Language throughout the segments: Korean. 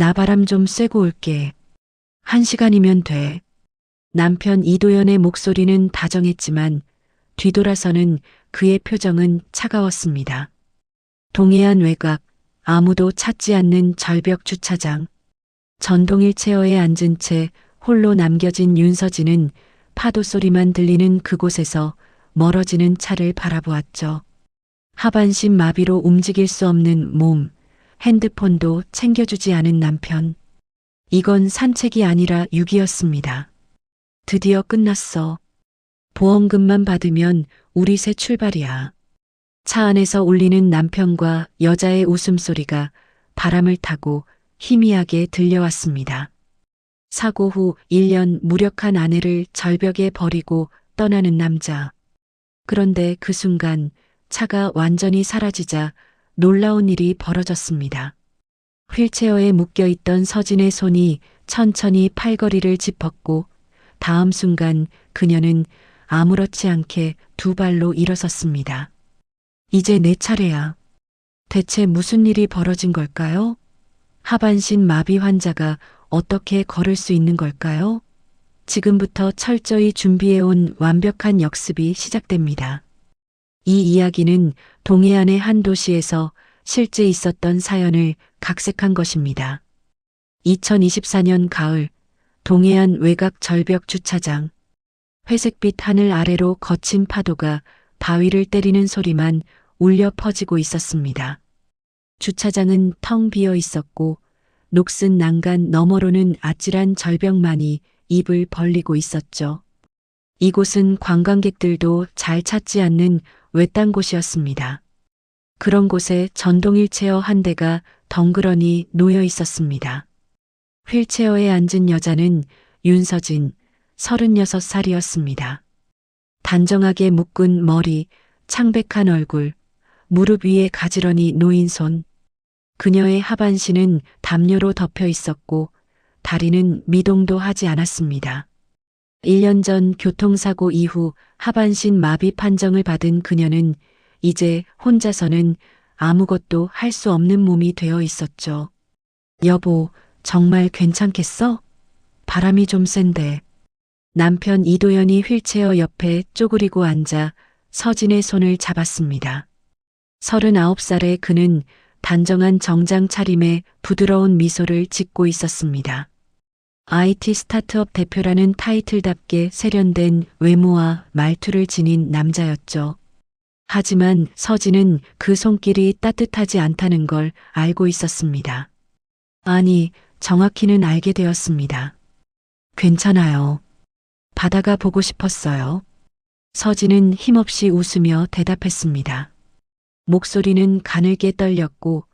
나 바람 좀 쐬고 올게. 1시간이면 돼. 남편 이도연의 목소리는 다정했지만 뒤돌아서는 그의 표정은 차가웠습니다. 동해안 외곽, 아무도 찾지 않는 절벽 주차장. 전동일 체어에 앉은 채 홀로 남겨진 윤서진은 파도 소리만 들리는 그곳에서 멀어지는 차를 바라보았죠. 하반신 마비로 움직일 수 없는 몸, 핸드폰도 챙겨주지 않은 남편. 이건 산책이 아니라 유기였습니다. 드디어 끝났어. 보험금만 받으면 우리 새 출발이야. 차 안에서 울리는 남편과 여자의 웃음소리가 바람을 타고 희미하게 들려왔습니다. 사고 후 1년 무력한 아내를 절벽에 버리고 떠나는 남자. 그런데 그 순간 차가 완전히 사라지자 놀라운 일이 벌어졌습니다. 휠체어에 묶여있던 서진의 손이 천천히 팔걸이를 짚었고 다음 순간 그녀는 아무렇지 않게 두 발로 일어섰습니다. 이제 내 차례야. 대체 무슨 일이 벌어진 걸까요? 하반신 마비 환자가 어떻게 걸을 수 있는 걸까요? 지금부터 철저히 준비해온 완벽한 역습이 시작됩니다. 이 이야기는 동해안의 한 도시에서 실제 있었던 사연을 각색한 것입니다. 2024년 가을, 동해안 외곽 절벽 주차장. 회색빛 하늘 아래로 거친 파도가 바위를 때리는 소리만 울려 퍼지고 있었습니다. 주차장은 텅 비어 있었고 녹슨 난간 너머로는 아찔한 절벽만이 입을 벌리고 있었죠. 이곳은 관광객들도 잘 찾지 않는 외딴 곳이었습니다. 그런 곳에 전동 휠체어 한 대가 덩그러니 놓여 있었습니다. 휠체어에 앉은 여자는 윤서진, 36살이었습니다. 단정하게 묶은 머리, 창백한 얼굴, 무릎 위에 가지런히 놓인 손. 그녀의 하반신은 담요로 덮여 있었고 다리는 미동도 하지 않았습니다. 1년 전 교통사고 이후 하반신 마비 판정을 받은 그녀는 이제 혼자서는 아무것도 할 수 없는 몸이 되어 있었죠. 여보, 정말 괜찮겠어? 바람이 좀 센데. 남편 이도연이 휠체어 옆에 쪼그리고 앉아 서진의 손을 잡았습니다. 39살의 그는 단정한 정장 차림에 부드러운 미소를 짓고 있었습니다. IT 스타트업 대표라는 타이틀답게 세련된 외모와 말투를 지닌 남자였죠. 하지만 서진은 그 손길이 따뜻하지 않다는 걸 알고 있었습니다. 아니, 정확히는 알게 되었습니다. 괜찮아요. 바다가 보고 싶었어요. 서진은 힘없이 웃으며 대답했습니다. 목소리는 가늘게 떨렸고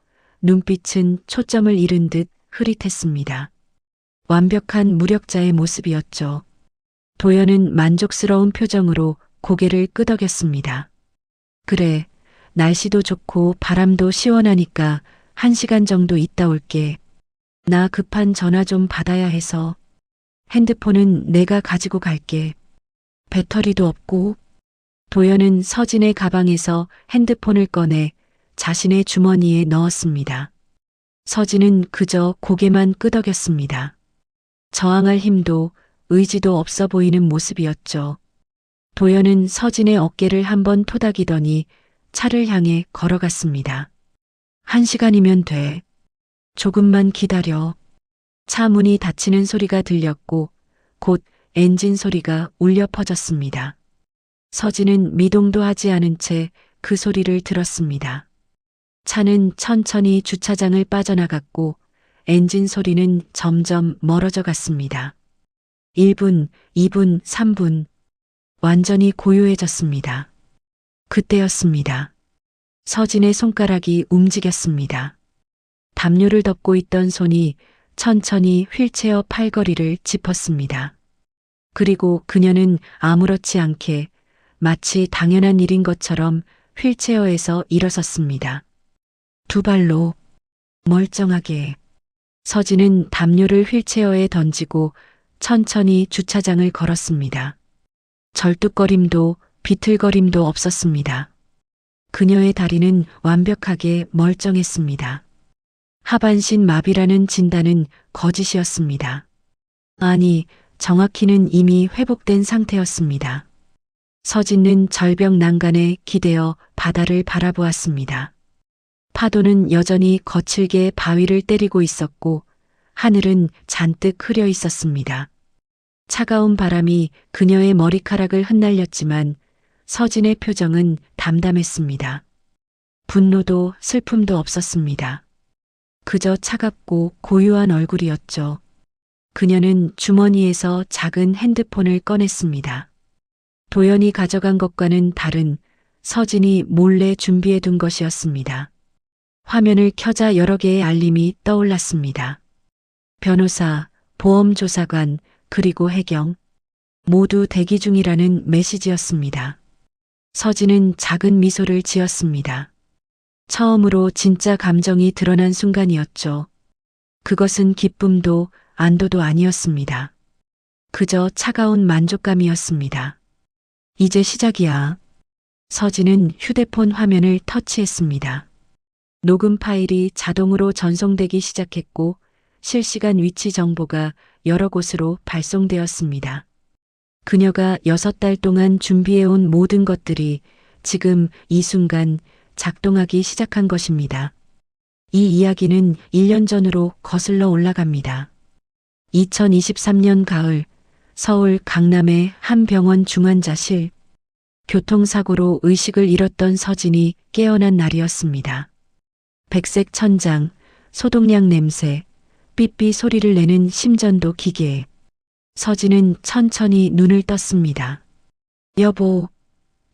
눈빛은 초점을 잃은 듯 흐릿했습니다. 완벽한 무력자의 모습이었죠. 도연은 만족스러운 표정으로 고개를 끄덕였습니다. 그래, 날씨도 좋고 바람도 시원하니까 1시간 정도 있다 올게. 나 급한 전화 좀 받아야 해서. 핸드폰은 내가 가지고 갈게. 배터리도 없고. 도연은 서진의 가방에서 핸드폰을 꺼내 자신의 주머니에 넣었습니다. 서진은 그저 고개만 끄덕였습니다. 저항할 힘도 의지도 없어 보이는 모습이었죠. 도연은 서진의 어깨를 한번 토닥이더니 차를 향해 걸어갔습니다. 1시간이면 돼. 조금만 기다려. 차 문이 닫히는 소리가 들렸고 곧 엔진 소리가 울려 퍼졌습니다. 서진은 미동도 하지 않은 채 그 소리를 들었습니다. 차는 천천히 주차장을 빠져나갔고 엔진 소리는 점점 멀어져 갔습니다. 1분, 2분, 3분. 완전히 고요해졌습니다. 그때였습니다. 서진의 손가락이 움직였습니다. 담요를 덮고 있던 손이 천천히 휠체어 팔걸이를 짚었습니다. 그리고 그녀는 아무렇지 않게 마치 당연한 일인 것처럼 휠체어에서 일어섰습니다. 두 발로 멀쩡하게. 서진은 담요를 휠체어에 던지고 천천히 주차장을 걸었습니다. 절뚝거림도 비틀거림도 없었습니다. 그녀의 다리는 완벽하게 멀쩡했습니다. 하반신 마비라는 진단은 거짓이었습니다. 아니, 정확히는 이미 회복된 상태였습니다. 서진은 절벽 난간에 기대어 바다를 바라보았습니다. 파도는 여전히 거칠게 바위를 때리고 있었고 하늘은 잔뜩 흐려 있었습니다. 차가운 바람이 그녀의 머리카락을 흩날렸지만 서진의 표정은 담담했습니다. 분노도 슬픔도 없었습니다. 그저 차갑고 고요한 얼굴이었죠. 그녀는 주머니에서 작은 핸드폰을 꺼냈습니다. 도연이 가져간 것과는 다른 서진이 몰래 준비해둔 것이었습니다. 화면을 켜자 여러 개의 알림이 떠올랐습니다. 변호사, 보험조사관, 그리고 해경, 모두 대기 중이라는 메시지였습니다. 서진은 작은 미소를 지었습니다. 처음으로 진짜 감정이 드러난 순간이었죠. 그것은 기쁨도 안도도 아니었습니다. 그저 차가운 만족감이었습니다. 이제 시작이야. 서진은 휴대폰 화면을 터치했습니다. 녹음 파일이 자동으로 전송되기 시작했고 실시간 위치 정보가 여러 곳으로 발송되었습니다. 그녀가 6달 동안 준비해온 모든 것들이 지금 이 순간 작동하기 시작한 것입니다. 이 이야기는 1년 전으로 거슬러 올라갑니다. 2023년 가을, 서울 강남의 한 병원 중환자실. 교통사고로 의식을 잃었던 서진이 깨어난 날이었습니다. 백색 천장, 소독약 냄새, 삐삐 소리를 내는 심전도 기계에 서진은 천천히 눈을 떴습니다. 여보,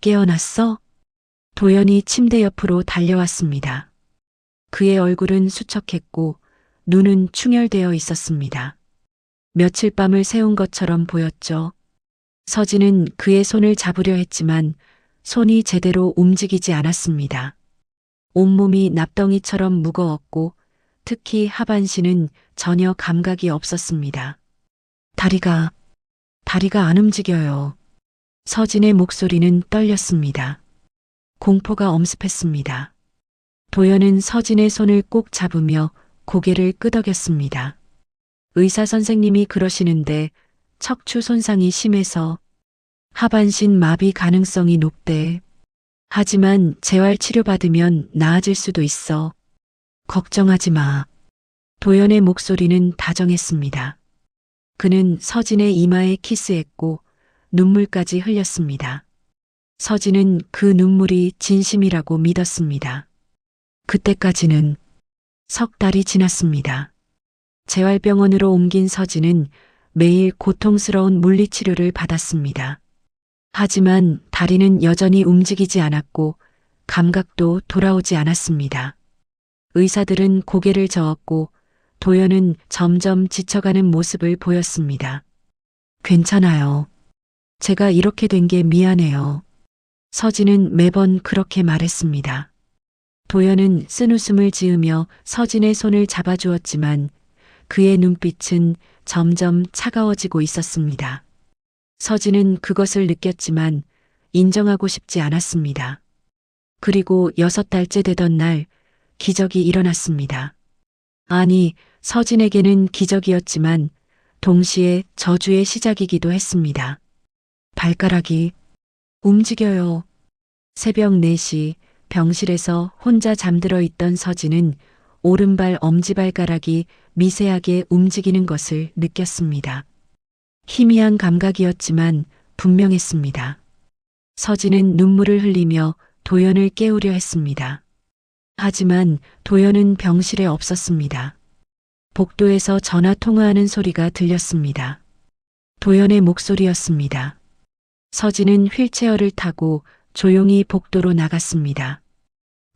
깨어났어? 도연이 침대 옆으로 달려왔습니다. 그의 얼굴은 수척했고 눈은 충혈되어 있었습니다. 며칠 밤을 새운 것처럼 보였죠. 서진은 그의 손을 잡으려 했지만 손이 제대로 움직이지 않았습니다. 온몸이 납덩이처럼 무거웠고 특히 하반신은 전혀 감각이 없었습니다. 다리가 안 움직여요. 서진의 목소리는 떨렸습니다. 공포가 엄습했습니다. 도연은 서진의 손을 꼭 잡으며 고개를 끄덕였습니다. 의사 선생님이 그러시는데 척추 손상이 심해서 하반신 마비 가능성이 높대. 하지만 재활 치료받으면 나아질 수도 있어. 걱정하지 마. 도연의 목소리는 다정했습니다. 그는 서진의 이마에 키스했고 눈물까지 흘렸습니다. 서진은 그 눈물이 진심이라고 믿었습니다. 그때까지는 석 달이 지났습니다. 재활병원으로 옮긴 서진은 매일 고통스러운 물리치료를 받았습니다. 하지만 다리는 여전히 움직이지 않았고 감각도 돌아오지 않았습니다. 의사들은 고개를 저었고 도연은 점점 지쳐가는 모습을 보였습니다. 괜찮아요. 제가 이렇게 된 게 미안해요. 서진은 매번 그렇게 말했습니다. 도연은 쓴웃음을 지으며 서진의 손을 잡아주었지만 그의 눈빛은 점점 차가워지고 있었습니다. 서진은 그것을 느꼈지만 인정하고 싶지 않았습니다. 그리고 6달째 되던 날 기적이 일어났습니다. 아니, 서진에게는 기적이었지만 동시에 저주의 시작이기도 했습니다. 발가락이 움직여요. 새벽 4시 병실에서 혼자 잠들어 있던 서진은 오른발 엄지발가락이 미세하게 움직이는 것을 느꼈습니다. 희미한 감각이었지만 분명했습니다. 서진은 눈물을 흘리며 도연을 깨우려 했습니다. 하지만 도연은 병실에 없었습니다. 복도에서 전화 통화하는 소리가 들렸습니다. 도연의 목소리였습니다. 서진은 휠체어를 타고 조용히 복도로 나갔습니다.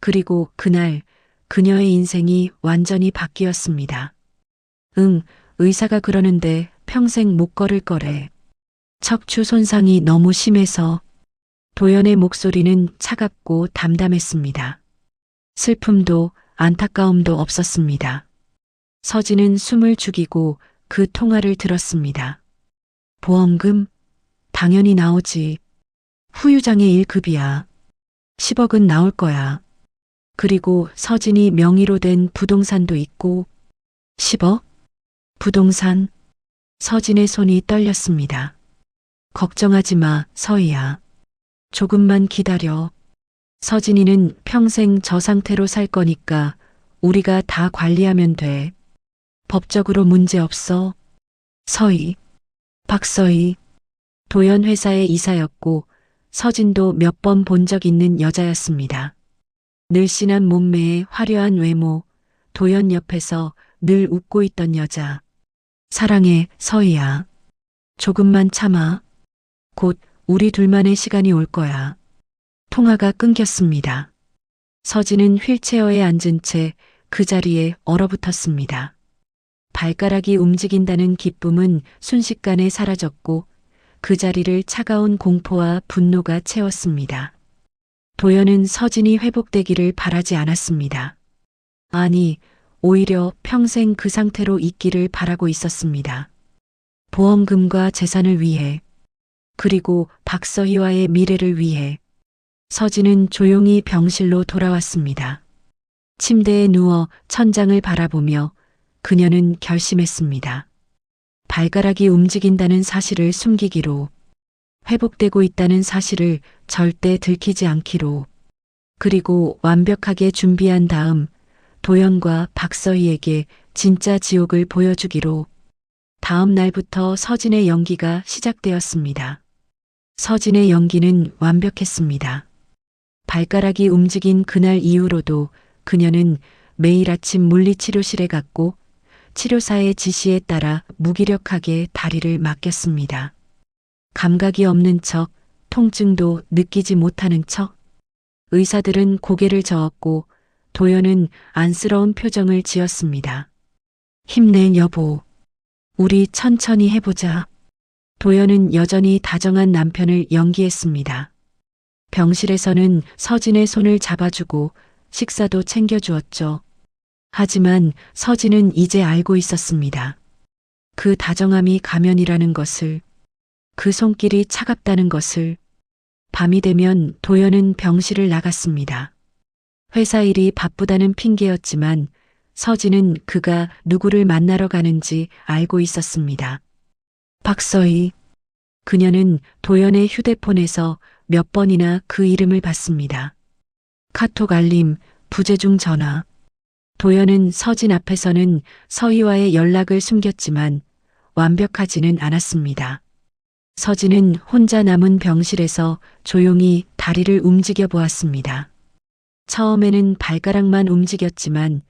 그리고 그날 그녀의 인생이 완전히 바뀌었습니다. 응, 의사가 그러는데 평생 못 걸을 거래. 척추 손상이 너무 심해서. 도연의 목소리는 차갑고 담담했습니다. 슬픔도 안타까움도 없었습니다. 서진은 숨을 죽이고 그 통화를 들었습니다. 보험금? 당연히 나오지. 후유장애 1급이야. 10억은 나올 거야. 그리고 서진이 명의로 된 부동산도 있고 10억? 부동산? 서진의 손이 떨렸습니다. 걱정하지 마, 서희야. 조금만 기다려. 서진이는 평생 저 상태로 살 거니까 우리가 다 관리하면 돼. 법적으로 문제 없어. 서희, 박서희. 도연 회사의 이사였고 서진도 몇 번 본 적 있는 여자였습니다. 늘씬한 몸매에 화려한 외모, 도연 옆에서 늘 웃고 있던 여자. 사랑해, 서희야. 조금만 참아. 곧 우리 둘만의 시간이 올 거야. 통화가 끊겼습니다. 서진은 휠체어에 앉은 채 그 자리에 얼어붙었습니다. 발가락이 움직인다는 기쁨은 순식간에 사라졌고 그 자리를 차가운 공포와 분노가 채웠습니다. 도연은 서진이 회복되기를 바라지 않았습니다. 아니, 오히려 평생 그 상태로 있기를 바라고 있었습니다. 보험금과 재산을 위해, 그리고 박서희와의 미래를 위해. 서진은 조용히 병실로 돌아왔습니다. 침대에 누워 천장을 바라보며 그녀는 결심했습니다. 발가락이 움직인다는 사실을 숨기기로, 회복되고 있다는 사실을 절대 들키지 않기로, 그리고 완벽하게 준비한 다음 도연과 박서희에게 진짜 지옥을 보여주기로. 다음 날부터 서진의 연기가 시작되었습니다. 서진의 연기는 완벽했습니다. 발가락이 움직인 그날 이후로도 그녀는 매일 아침 물리치료실에 갔고 치료사의 지시에 따라 무기력하게 다리를 맡겼습니다. 감각이 없는 척, 통증도 느끼지 못하는 척. 의사들은 고개를 저었고 도연은 안쓰러운 표정을 지었습니다. 힘내, 여보. 우리 천천히 해보자. 도연은 여전히 다정한 남편을 연기했습니다. 병실에서는 서진의 손을 잡아주고 식사도 챙겨주었죠. 하지만 서진은 이제 알고 있었습니다. 그 다정함이 가면이라는 것을, 그 손길이 차갑다는 것을. 밤이 되면 도연은 병실을 나갔습니다. 회사 일이 바쁘다는 핑계였지만 서진은 그가 누구를 만나러 가는지 알고 있었습니다. 박서희. 그녀는 도연의 휴대폰에서 몇 번이나 그 이름을 봤습니다. 카톡 알림, 부재중 전화. 도연은 서진 앞에서는 서희와의 연락을 숨겼지만 완벽하지는 않았습니다. 서진은 혼자 남은 병실에서 조용히 다리를 움직여 보았습니다. 처음에는 발가락만 움직였지만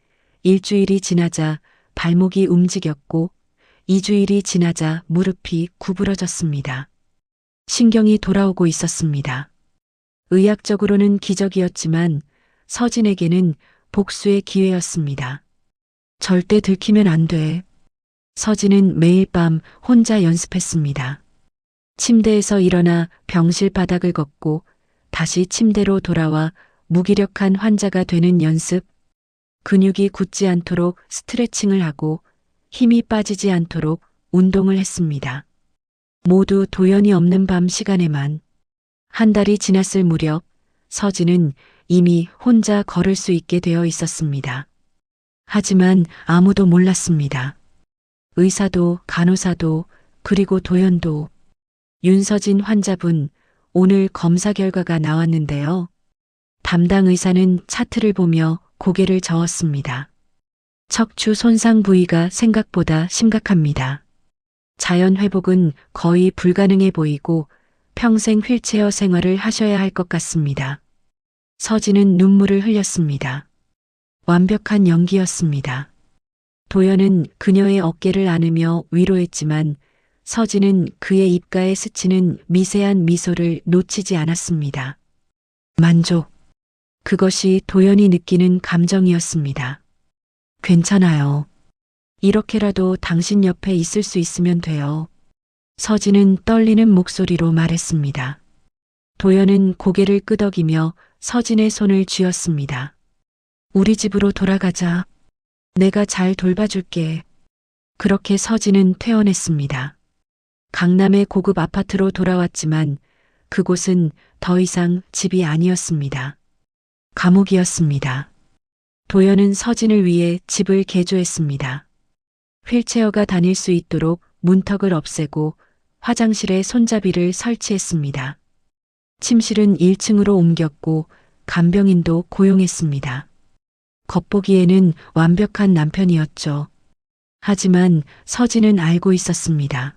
일주일이 지나자 발목이 움직였고 2주일이 지나자 무릎이 구부러졌습니다. 신경이 돌아오고 있었습니다. 의학적으로는 기적이었지만 서진에게는 복수의 기회였습니다. 절대 들키면 안 돼. 서진은 매일 밤 혼자 연습했습니다. 침대에서 일어나 병실 바닥을 걷고 다시 침대로 돌아와 무기력한 환자가 되는 연습. 근육이 굳지 않도록 스트레칭을 하고 힘이 빠지지 않도록 운동을 했습니다. 모두 도연이 없는 밤 시간에만. 한 달이 지났을 무렵 서진은 이미 혼자 걸을 수 있게 되어 있었습니다. 하지만 아무도 몰랐습니다. 의사도 간호사도 그리고 도연도. 윤서진 환자분, 오늘 검사 결과가 나왔는데요. 담당 의사는 차트를 보며 고개를 저었습니다. 척추 손상 부위가 생각보다 심각합니다. 자연 회복은 거의 불가능해 보이고 평생 휠체어 생활을 하셔야 할 것 같습니다. 서진은 눈물을 흘렸습니다. 완벽한 연기였습니다. 도연은 그녀의 어깨를 안으며 위로했지만 서진은 그의 입가에 스치는 미세한 미소를 놓치지 않았습니다. 만족. 그것이 도연이 느끼는 감정이었습니다. 괜찮아요. 이렇게라도 당신 옆에 있을 수 있으면 돼요. 서진은 떨리는 목소리로 말했습니다. 도연은 고개를 끄덕이며 서진의 손을 쥐었습니다. 우리 집으로 돌아가자. 내가 잘 돌봐줄게. 그렇게 서진은 퇴원했습니다. 강남의 고급 아파트로 돌아왔지만 그곳은 더 이상 집이 아니었습니다. 감옥이었습니다. 도연은 서진을 위해 집을 개조했습니다. 휠체어가 다닐 수 있도록 문턱을 없애고 화장실에 손잡이를 설치했습니다. 침실은 1층으로 옮겼고 간병인도 고용했습니다. 겉보기에는 완벽한 남편이었죠. 하지만 서진은 알고 있었습니다.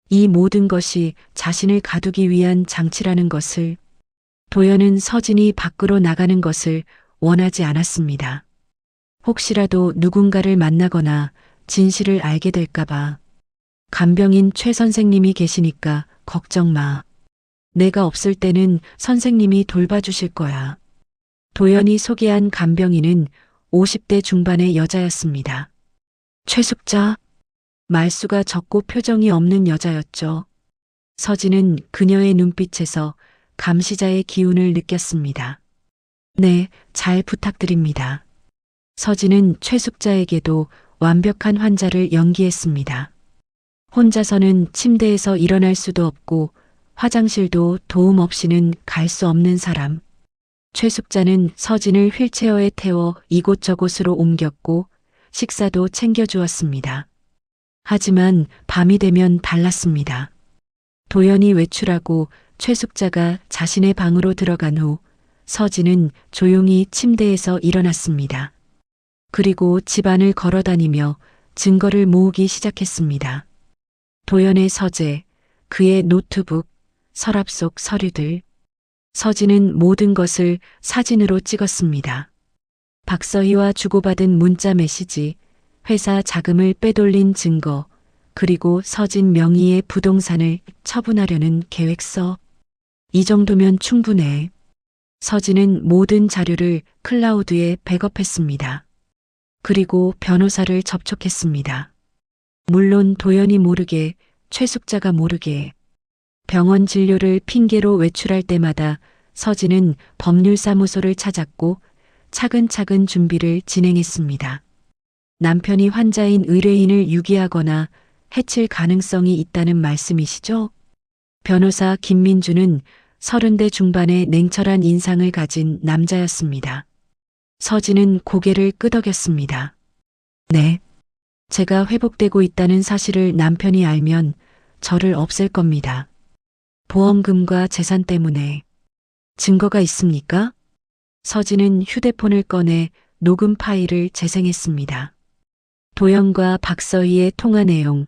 이 모든 것이 자신을 가두기 위한 장치라는 것을. 도연은 서진이 밖으로 나가는 것을 원하지 않았습니다. 혹시라도 누군가를 만나거나 진실을 알게 될까봐. 간병인 최 선생님이 계시니까 걱정 마. 내가 없을 때는 선생님이 돌봐주실 거야. 도연이 소개한 간병인은 50대 중반의 여자였습니다. 최숙자. 말수가 적고 표정이 없는 여자였죠. 서진은 그녀의 눈빛에서 감시자의 기운을 느꼈습니다. 네, 잘 부탁드립니다. 서진은 최숙자에게도 완벽한 환자를 연기했습니다. 혼자서는 침대에서 일어날 수도 없고 화장실도 도움 없이는 갈 수 없는 사람. 최숙자는 서진을 휠체어에 태워 이곳저곳으로 옮겼고 식사도 챙겨주었습니다. 하지만 밤이 되면 달랐습니다. 도연이 외출하고 최숙자가 자신의 방으로 들어간 후 서진은 조용히 침대에서 일어났습니다. 그리고 집안을 걸어다니며 증거를 모으기 시작했습니다. 도연의 서재, 그의 노트북, 서랍 속 서류들. 서진은 모든 것을 사진으로 찍었습니다. 박서희와 주고받은 문자 메시지, 회사 자금을 빼돌린 증거, 그리고 서진 명의의 부동산을 처분하려는 계획서. 이 정도면 충분해. 서진은 모든 자료를 클라우드에 백업했습니다. 그리고 변호사를 접촉했습니다. 물론 도연이 모르게, 최숙자가 모르게. 병원 진료를 핑계로 외출할 때마다 서진은 법률사무소를 찾았고 차근차근 준비를 진행했습니다. 남편이 환자인 의뢰인을 유기하거나 해칠 가능성이 있다는 말씀이시죠? 변호사 김민주는 30대 중반의 냉철한 인상을 가진 남자였습니다. 서진은 고개를 끄덕였습니다. 네. 제가 회복되고 있다는 사실을 남편이 알면 저를 없앨 겁니다. 보험금과 재산 때문에. 증거가 있습니까? 서진은 휴대폰을 꺼내 녹음 파일을 재생했습니다. 도연과 박서희의 통화 내용,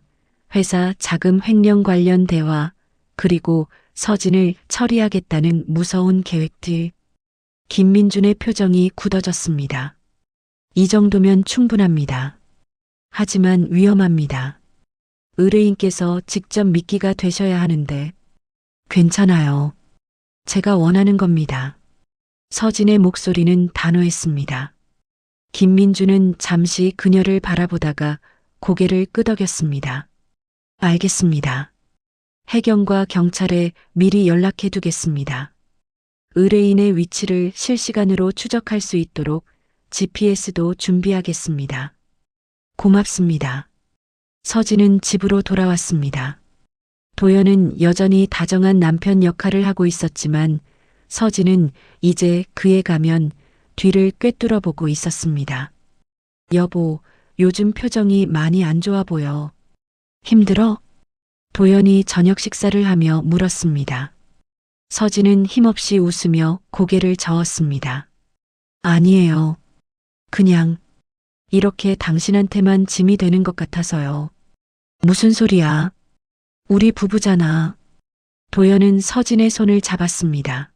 회사 자금 횡령 관련 대화, 그리고 서진을 처리하겠다는 무서운 계획들. 김민준의 표정이 굳어졌습니다. 이 정도면 충분합니다. 하지만 위험합니다. 의뢰인께서 직접 미끼가 되셔야 하는데. 괜찮아요. 제가 원하는 겁니다. 서진의 목소리는 단호했습니다. 김민주는 잠시 그녀를 바라보다가 고개를 끄덕였습니다. 알겠습니다. 해경과 경찰에 미리 연락해 두겠습니다. 의뢰인의 위치를 실시간으로 추적할 수 있도록 GPS도 준비하겠습니다. 고맙습니다. 서진은 집으로 돌아왔습니다. 도연은 여전히 다정한 남편 역할을 하고 있었지만 서진은 이제 그에 가면 뒤를 꿰뚫어 보고 있었습니다. 여보, 요즘 표정이 많이 안 좋아 보여. 힘들어? 도연이 저녁 식사를 하며 물었습니다. 서진은 힘없이 웃으며 고개를 저었습니다. 아니에요. 그냥 이렇게 당신한테만 짐이 되는 것 같아서요. 무슨 소리야? 우리 부부잖아. 도연은 서진의 손을 잡았습니다.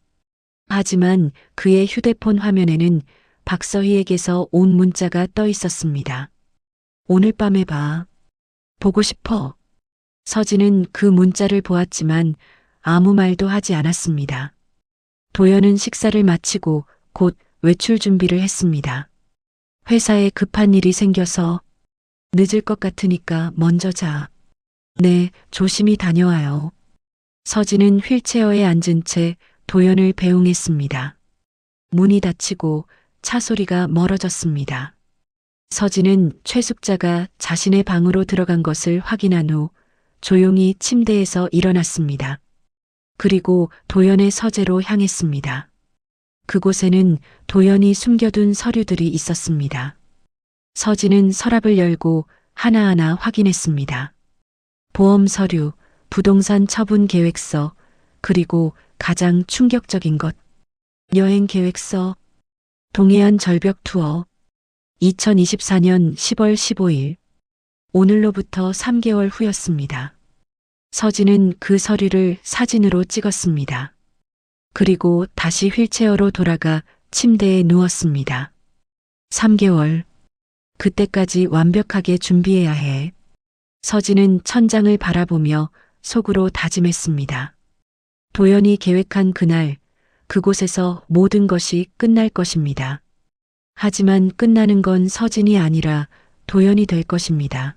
하지만 그의 휴대폰 화면에는 박서희에게서 온 문자가 떠 있었습니다. 오늘 밤에 봐. 보고 싶어. 서진은 그 문자를 보았지만 아무 말도 하지 않았습니다. 도연은 식사를 마치고 곧 외출 준비를 했습니다. 회사에 급한 일이 생겨서 늦을 것 같으니까 먼저 자. 네, 조심히 다녀와요. 서진은 휠체어에 앉은 채 도연을 배웅했습니다. 문이 닫히고 차 소리가 멀어졌습니다. 서진은 최숙자가 자신의 방으로 들어간 것을 확인한 후 조용히 침대에서 일어났습니다. 그리고 도연의 서재로 향했습니다. 그곳에는 도연이 숨겨둔 서류들이 있었습니다. 서진은 서랍을 열고 하나하나 확인했습니다. 보험 서류, 부동산 처분 계획서, 그리고 가장 충격적인 것, 여행 계획서, 동해안 절벽 투어, 2024년 10월 15일, 오늘로부터 3개월 후였습니다. 서진은 그 서류를 사진으로 찍었습니다. 그리고 다시 휠체어로 돌아가 침대에 누웠습니다. 3개월. 그때까지 완벽하게 준비해야 해. 서진은 천장을 바라보며 속으로 다짐했습니다. 도연이 계획한 그날, 그곳에서 모든 것이 끝날 것입니다. 하지만 끝나는 건 서진이 아니라 도연이 될 것입니다.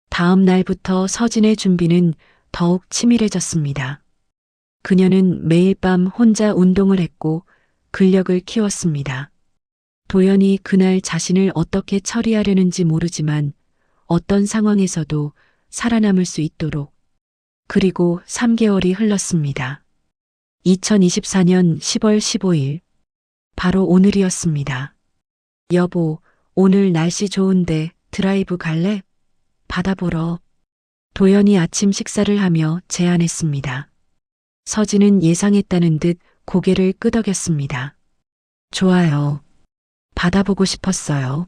다음 날부터 서진의 준비는 더욱 치밀해졌습니다. 그녀는 매일 밤 혼자 운동을 했고 근력을 키웠습니다. 도연이 그날 자신을 어떻게 처리하려는지 모르지만 어떤 상황에서도 살아남을 수 있도록. 그리고 3개월이 흘렀습니다. 2024년 10월 15일. 바로 오늘이었습니다. 여보, 오늘 날씨 좋은데 드라이브 갈래? 바다 보러. 도연이 아침 식사를 하며 제안했습니다. 서진은 예상했다는 듯 고개를 끄덕였습니다. 좋아요. 바다 보고 싶었어요.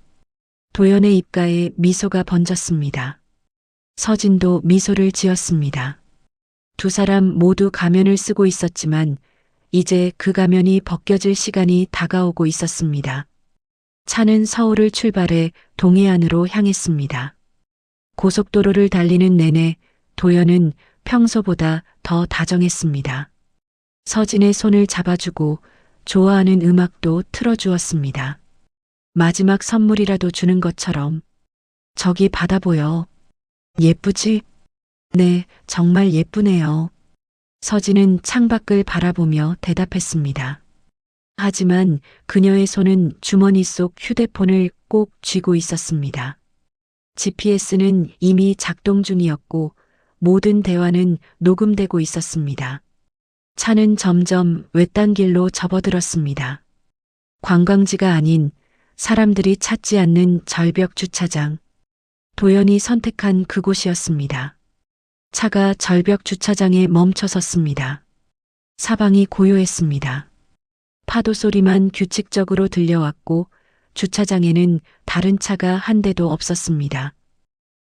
도연의 입가에 미소가 번졌습니다. 서진도 미소를 지었습니다. 두 사람 모두 가면을 쓰고 있었지만 이제 그 가면이 벗겨질 시간이 다가오고 있었습니다. 차는 서울을 출발해 동해안으로 향했습니다. 고속도로를 달리는 내내 도연은 평소보다 더 다정했습니다. 서진의 손을 잡아주고 좋아하는 음악도 틀어주었습니다. 마지막 선물이라도 주는 것처럼. 저기 바다 보여. 예쁘지? 네, 정말 예쁘네요. 서진은 창밖을 바라보며 대답했습니다. 하지만 그녀의 손은 주머니 속 휴대폰을 꼭 쥐고 있었습니다. GPS는 이미 작동 중이었고 모든 대화는 녹음되고 있었습니다. 차는 점점 외딴 길로 접어들었습니다. 관광지가 아닌 사람들이 찾지 않는 절벽 주차장. 도연이 선택한 그곳이었습니다. 차가 절벽 주차장에 멈춰 섰습니다. 사방이 고요했습니다. 파도 소리만 규칙적으로 들려왔고 주차장에는 다른 차가 한 대도 없었습니다.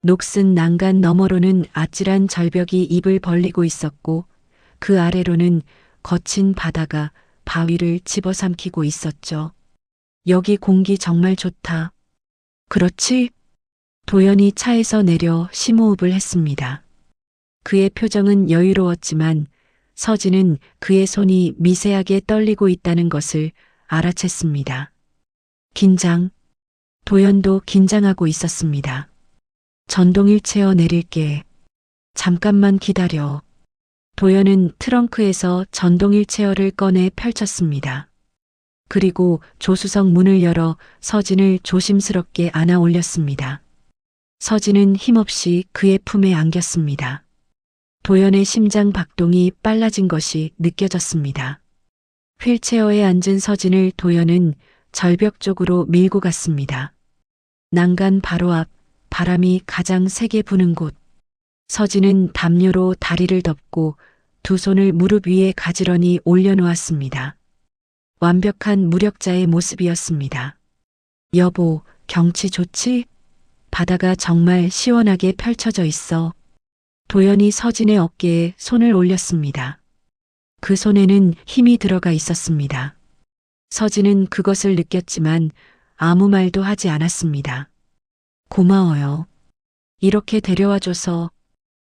녹슨 난간 너머로는 아찔한 절벽이 입을 벌리고 있었고 그 아래로는 거친 바다가 바위를 집어삼키고 있었죠. 여기 공기 정말 좋다. 그렇지? 도연이 차에서 내려 심호흡을 했습니다. 그의 표정은 여유로웠지만 서진은 그의 손이 미세하게 떨리고 있다는 것을 알아챘습니다. 긴장. 도연도 긴장하고 있었습니다. 전동 휠체어 내릴게. 잠깐만 기다려. 도연은 트렁크에서 전동 휠체어를 꺼내 펼쳤습니다. 그리고 조수석 문을 열어 서진을 조심스럽게 안아 올렸습니다. 서진은 힘없이 그의 품에 안겼습니다. 도연의 심장 박동이 빨라진 것이 느껴졌습니다. 휠체어에 앉은 서진을 도연은 절벽 쪽으로 밀고 갔습니다. 난간 바로 앞, 바람이 가장 세게 부는 곳. 서진은 담요로 다리를 덮고 두 손을 무릎 위에 가지런히 올려놓았습니다. 완벽한 무력자의 모습이었습니다. 여보, 경치 좋지? 바다가 정말 시원하게 펼쳐져 있어. 도연이 서진의 어깨에 손을 올렸습니다. 그 손에는 힘이 들어가 있었습니다. 서진은 그것을 느꼈지만 아무 말도 하지 않았습니다. 고마워요. 이렇게 데려와줘서.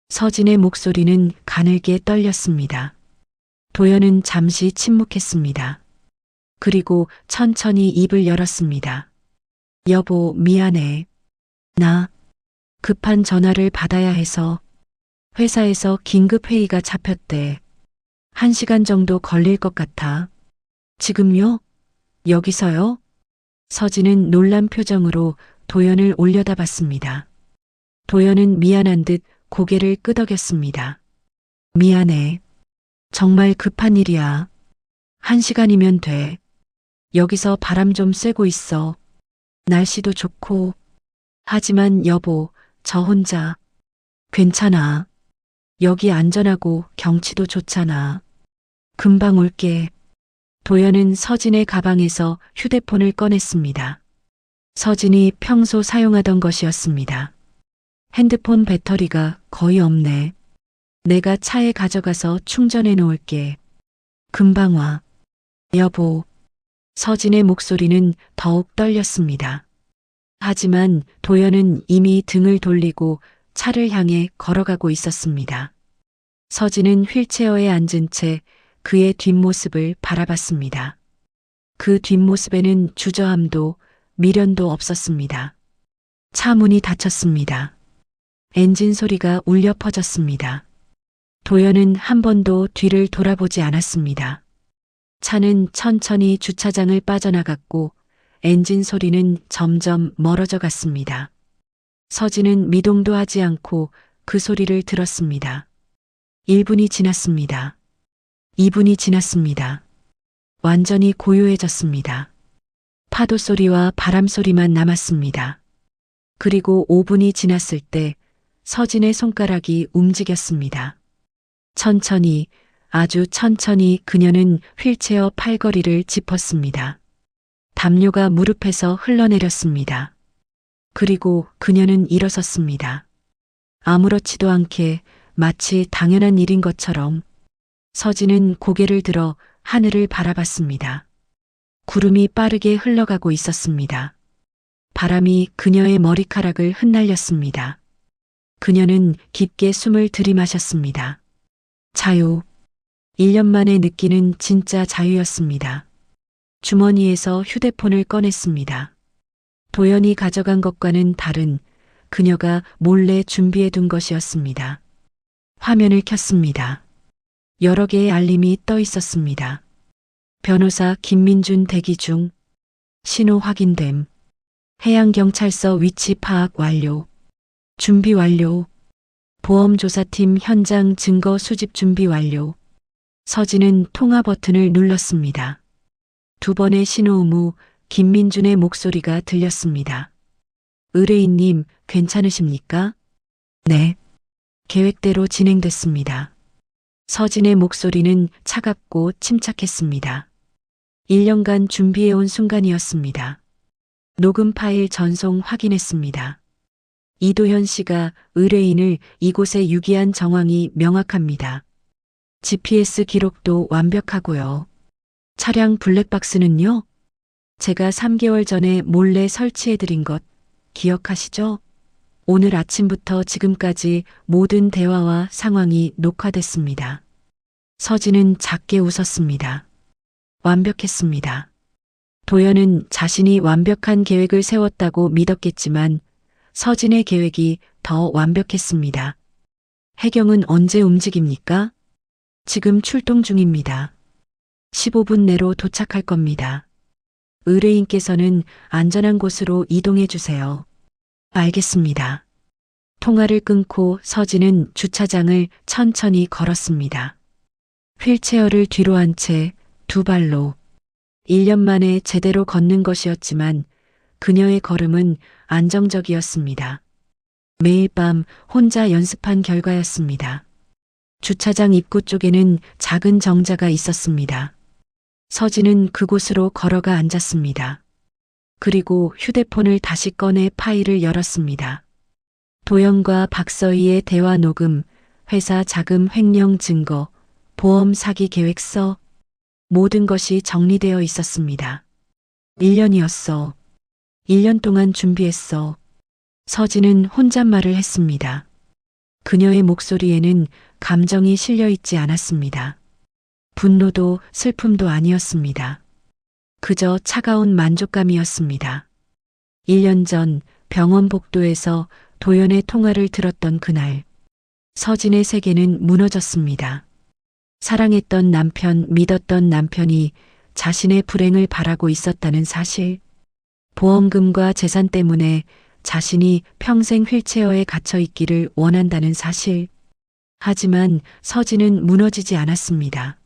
서진의 목소리는 가늘게 떨렸습니다. 도연은 잠시 침묵했습니다. 그리고 천천히 입을 열었습니다. 여보, 미안해. 나 급한 전화를 받아야 해서. 회사에서 긴급 회의가 잡혔대. 1시간 정도 걸릴 것 같아. 지금요? 여기서요? 서진은 놀란 표정으로 도연을 올려다봤습니다. 도연은 미안한 듯 고개를 끄덕였습니다. 미안해. 정말 급한 일이야. 1시간이면 돼. 여기서 바람 좀 쐬고 있어. 날씨도 좋고. 하지만 여보, 저 혼자. 괜찮아. 여기 안전하고 경치도 좋잖아. 금방 올게. 도연은 서진의 가방에서 휴대폰을 꺼냈습니다. 서진이 평소 사용하던 것이었습니다. 핸드폰 배터리가 거의 없네. 내가 차에 가져가서 충전해 놓을게. 금방 와. 여보. 서진의 목소리는 더욱 떨렸습니다. 하지만 도연은 이미 등을 돌리고 차를 향해 걸어가고 있었습니다. 서진은 휠체어에 앉은 채 그의 뒷모습을 바라봤습니다. 그 뒷모습에는 주저함도 미련도 없었습니다. 차 문이 닫혔습니다. 엔진 소리가 울려 퍼졌습니다. 도연은 한 번도 뒤를 돌아보지 않았습니다. 차는 천천히 주차장을 빠져나갔고 엔진 소리는 점점 멀어져 갔습니다. 서진은 미동도 하지 않고 그 소리를 들었습니다. 1분이 지났습니다. 2분이 지났습니다. 완전히 고요해졌습니다. 파도 소리와 바람 소리만 남았습니다. 그리고 5분이 지났을 때 서진의 손가락이 움직였습니다. 천천히, 아주 천천히 그녀는 휠체어 팔걸이를 짚었습니다. 담요가 무릎에서 흘러내렸습니다. 그리고 그녀는 일어섰습니다. 아무렇지도 않게 마치 당연한 일인 것처럼 서진은 고개를 들어 하늘을 바라봤습니다. 구름이 빠르게 흘러가고 있었습니다. 바람이 그녀의 머리카락을 흩날렸습니다. 그녀는 깊게 숨을 들이마셨습니다. 자유. 1년 만에 느끼는 진짜 자유였습니다. 주머니에서 휴대폰을 꺼냈습니다. 도연이 가져간 것과는 다른 그녀가 몰래 준비해 둔 것이었습니다. 화면을 켰습니다. 여러 개의 알림이 떠 있었습니다. 변호사 김민준 대기 중. 신호 확인됨. 해양경찰서 위치 파악 완료. 준비 완료. 보험조사팀 현장 증거 수집 준비 완료. 서진은 통화 버튼을 눌렀습니다. 2번의 신호음 후 김민준의 목소리가 들렸습니다. 의뢰인님, 괜찮으십니까? 네. 계획대로 진행됐습니다. 서진의 목소리는 차갑고 침착했습니다. 1년간 준비해온 순간이었습니다. 녹음 파일 전송 확인했습니다. 이도현 씨가 의뢰인을 이곳에 유기한 정황이 명확합니다. GPS 기록도 완벽하고요. 차량 블랙박스는요? 제가 3개월 전에 몰래 설치해드린 것 기억하시죠? 오늘 아침부터 지금까지 모든 대화와 상황이 녹화됐습니다. 서진은 작게 웃었습니다. 완벽했습니다. 도연은 자신이 완벽한 계획을 세웠다고 믿었겠지만 서진의 계획이 더 완벽했습니다. 해경은 언제 움직입니까? 지금 출동 중입니다. 15분 내로 도착할 겁니다. 의뢰인께서는 안전한 곳으로 이동해 주세요. 알겠습니다. 통화를 끊고 서진은 주차장을 천천히 걸었습니다. 휠체어를 뒤로 한 채 2발로 1년 만에 제대로 걷는 것이었지만 그녀의 걸음은 안정적이었습니다. 매일 밤 혼자 연습한 결과였습니다. 주차장 입구 쪽에는 작은 정자가 있었습니다. 서진은 그곳으로 걸어가 앉았습니다. 그리고 휴대폰을 다시 꺼내 파일을 열었습니다. 도연과 박서희의 대화 녹음, 회사 자금 횡령 증거, 보험 사기 계획서, 모든 것이 정리되어 있었습니다. 1년이었어. 1년 동안 준비했어. 서진은 혼잣말을 했습니다. 그녀의 목소리에는 감정이 실려 있지 않았습니다. 분노도 슬픔도 아니었습니다. 그저 차가운 만족감이었습니다. 1년 전 병원 복도에서 도연의 통화를 들었던 그날, 서진의 세계는 무너졌습니다. 사랑했던 남편, 믿었던 남편이 자신의 불행을 바라고 있었다는 사실, 보험금과 재산 때문에 자신이 평생 휠체어에 갇혀 있기를 원한다는 사실. 하지만 서진은 무너지지 않았습니다.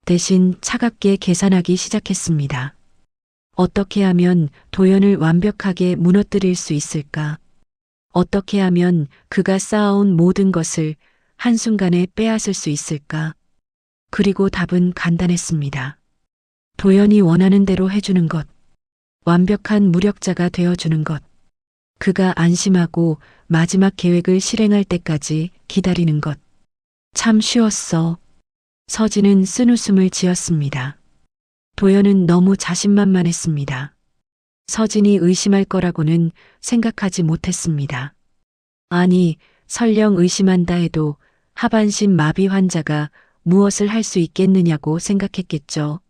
대신 차갑게 계산하기 시작했습니다. 어떻게 하면 도연을 완벽하게 무너뜨릴 수 있을까? 어떻게 하면 그가 쌓아온 모든 것을 한순간에 빼앗을 수 있을까? 그리고 답은 간단했습니다. 도연이 원하는 대로 해주는 것. 완벽한 무력자가 되어주는 것. 그가 안심하고 마지막 계획을 실행할 때까지 기다리는 것. 참 쉬웠어. 서진은 쓴웃음을 지었습니다. 도연은 너무 자신만만했습니다. 서진이 의심할 거라고는 생각하지 못했습니다. 아니, 설령 의심한다 해도 하반신 마비 환자가 무엇을 할 수 있겠느냐고 생각했겠죠.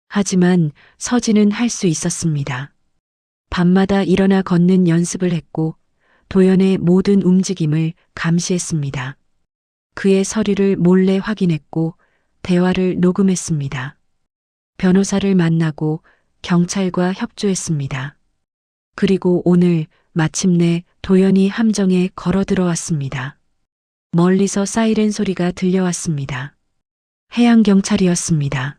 하지만 서진은 할 수 있었습니다. 밤마다 일어나 걷는 연습을 했고 도연의 모든 움직임을 감시했습니다. 그의 서류를 몰래 확인했고 대화를 녹음했습니다. 변호사를 만나고 경찰과 협조했습니다. 그리고 오늘 마침내 도연이 함정에 걸어 들어왔습니다. 멀리서 사이렌 소리가 들려왔습니다. 해양경찰이었습니다.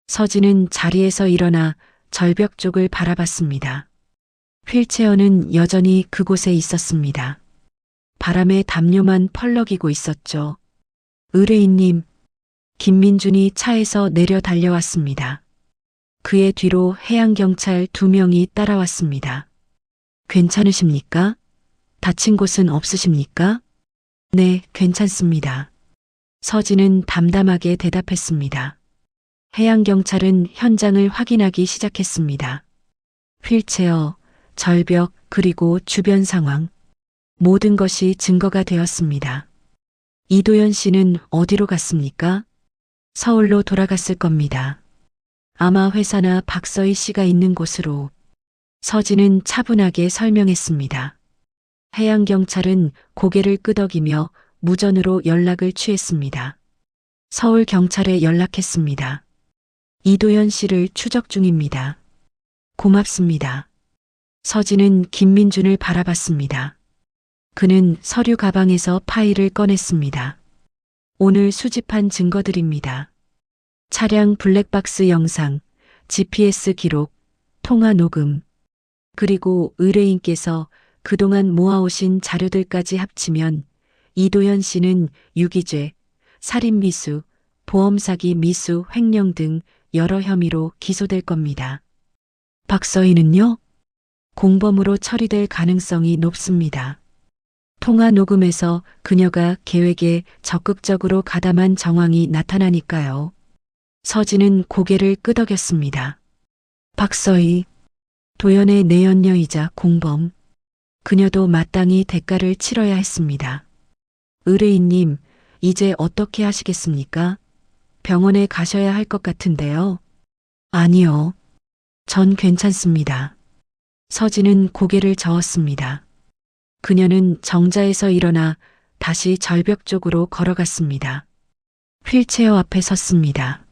서진은 자리에서 일어나 절벽 쪽을 바라봤습니다. 휠체어는 여전히 그곳에 있었습니다. 바람에 담요만 펄럭이고 있었죠. 의뢰인님, 김민준이 차에서 내려 달려왔습니다. 그의 뒤로 해양경찰 2명이 따라왔습니다. 괜찮으십니까? 다친 곳은 없으십니까? 네, 괜찮습니다. 서진은 담담하게 대답했습니다. 해양경찰은 현장을 확인하기 시작했습니다. 휠체어, 절벽, 그리고 주변 상황. 모든 것이 증거가 되었습니다. 이도연 씨는 어디로 갔습니까? 서울로 돌아갔을 겁니다. 아마 회사나 박서희 씨가 있는 곳으로. 서진은 차분하게 설명했습니다. 해양경찰은 고개를 끄덕이며 무전으로 연락을 취했습니다. 서울경찰에 연락했습니다. 이도연 씨를 추적 중입니다. 고맙습니다. 서진은 김민준을 바라봤습니다. 그는 서류 가방에서 파일을 꺼냈습니다. 오늘 수집한 증거들입니다. 차량 블랙박스 영상, GPS 기록, 통화 녹음, 그리고 의뢰인께서 그동안 모아오신 자료들까지 합치면 이도연 씨는 유기죄, 살인미수, 보험사기 미수, 횡령 등 여러 혐의로 기소될 겁니다. 박서희는요? 공범으로 처리될 가능성이 높습니다. 통화 녹음에서 그녀가 계획에 적극적으로 가담한 정황이 나타나니까요. 서진은 고개를 끄덕였습니다. 박서희, 도연의 내연녀이자 공범. 그녀도 마땅히 대가를 치러야 했습니다. 의뢰인님, 이제 어떻게 하시겠습니까? 병원에 가셔야 할 것 같은데요. 아니요. 전 괜찮습니다. 서진은 고개를 저었습니다. 그녀는 정자에서 일어나 다시 절벽 쪽으로 걸어갔습니다. 휠체어 앞에 섰습니다.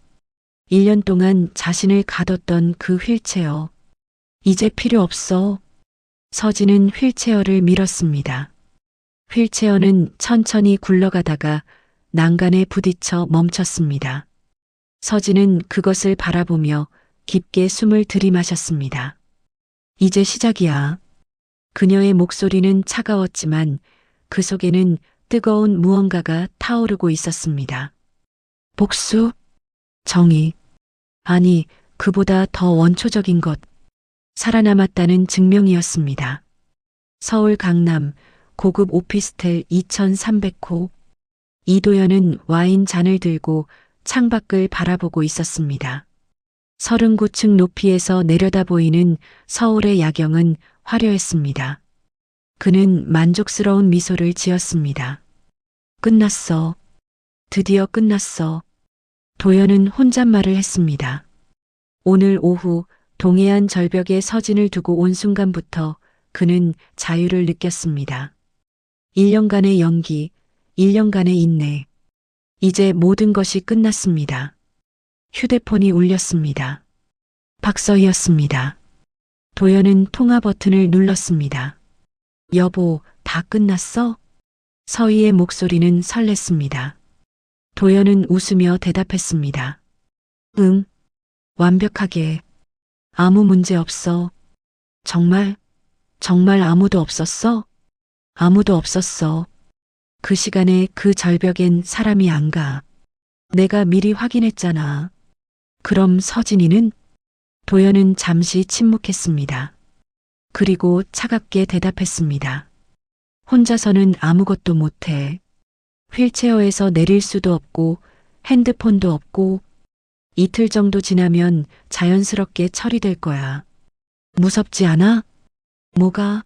1년 동안 자신을 가뒀던 그 휠체어. 이제 필요 없어. 서진은 휠체어를 밀었습니다. 휠체어는 천천히 굴러가다가 난간에 부딪혀 멈췄습니다. 서진은 그것을 바라보며 깊게 숨을 들이마셨습니다. 이제 시작이야. 그녀의 목소리는 차가웠지만 그 속에는 뜨거운 무언가가 타오르고 있었습니다. 복수? 정의. 아니, 그보다 더 원초적인 것. 살아남았다는 증명이었습니다. 서울 강남 고급 오피스텔 2300호. 이도연은 와인 잔을 들고 창밖을 바라보고 있었습니다. 39층 높이에서 내려다 보이는 서울의 야경은 화려했습니다. 그는 만족스러운 미소를 지었습니다. 끝났어. 드디어 끝났어. 도연은 혼잣말을 했습니다. 오늘 오후 동해안 절벽에 서진을 두고 온 순간부터 그는 자유를 느꼈습니다. 1년간의 연기, 1년간의 인내. 이제 모든 것이 끝났습니다. 휴대폰이 울렸습니다. 박서희였습니다. 도연은 통화 버튼을 눌렀습니다. 여보, 다 끝났어? 서희의 목소리는 설렜습니다. 도연은 웃으며 대답했습니다. 응, 완벽하게. 아무 문제 없어. 정말, 정말 아무도 없었어? 아무도 없었어. 그 시간에 그 절벽엔 사람이 안 가. 내가 미리 확인했잖아. 그럼 서진이는? 도연은 잠시 침묵했습니다. 그리고 차갑게 대답했습니다. 혼자서는 아무것도 못해. 휠체어에서 내릴 수도 없고 핸드폰도 없고 이틀 정도 지나면 자연스럽게 처리될 거야. 무섭지 않아? 뭐가?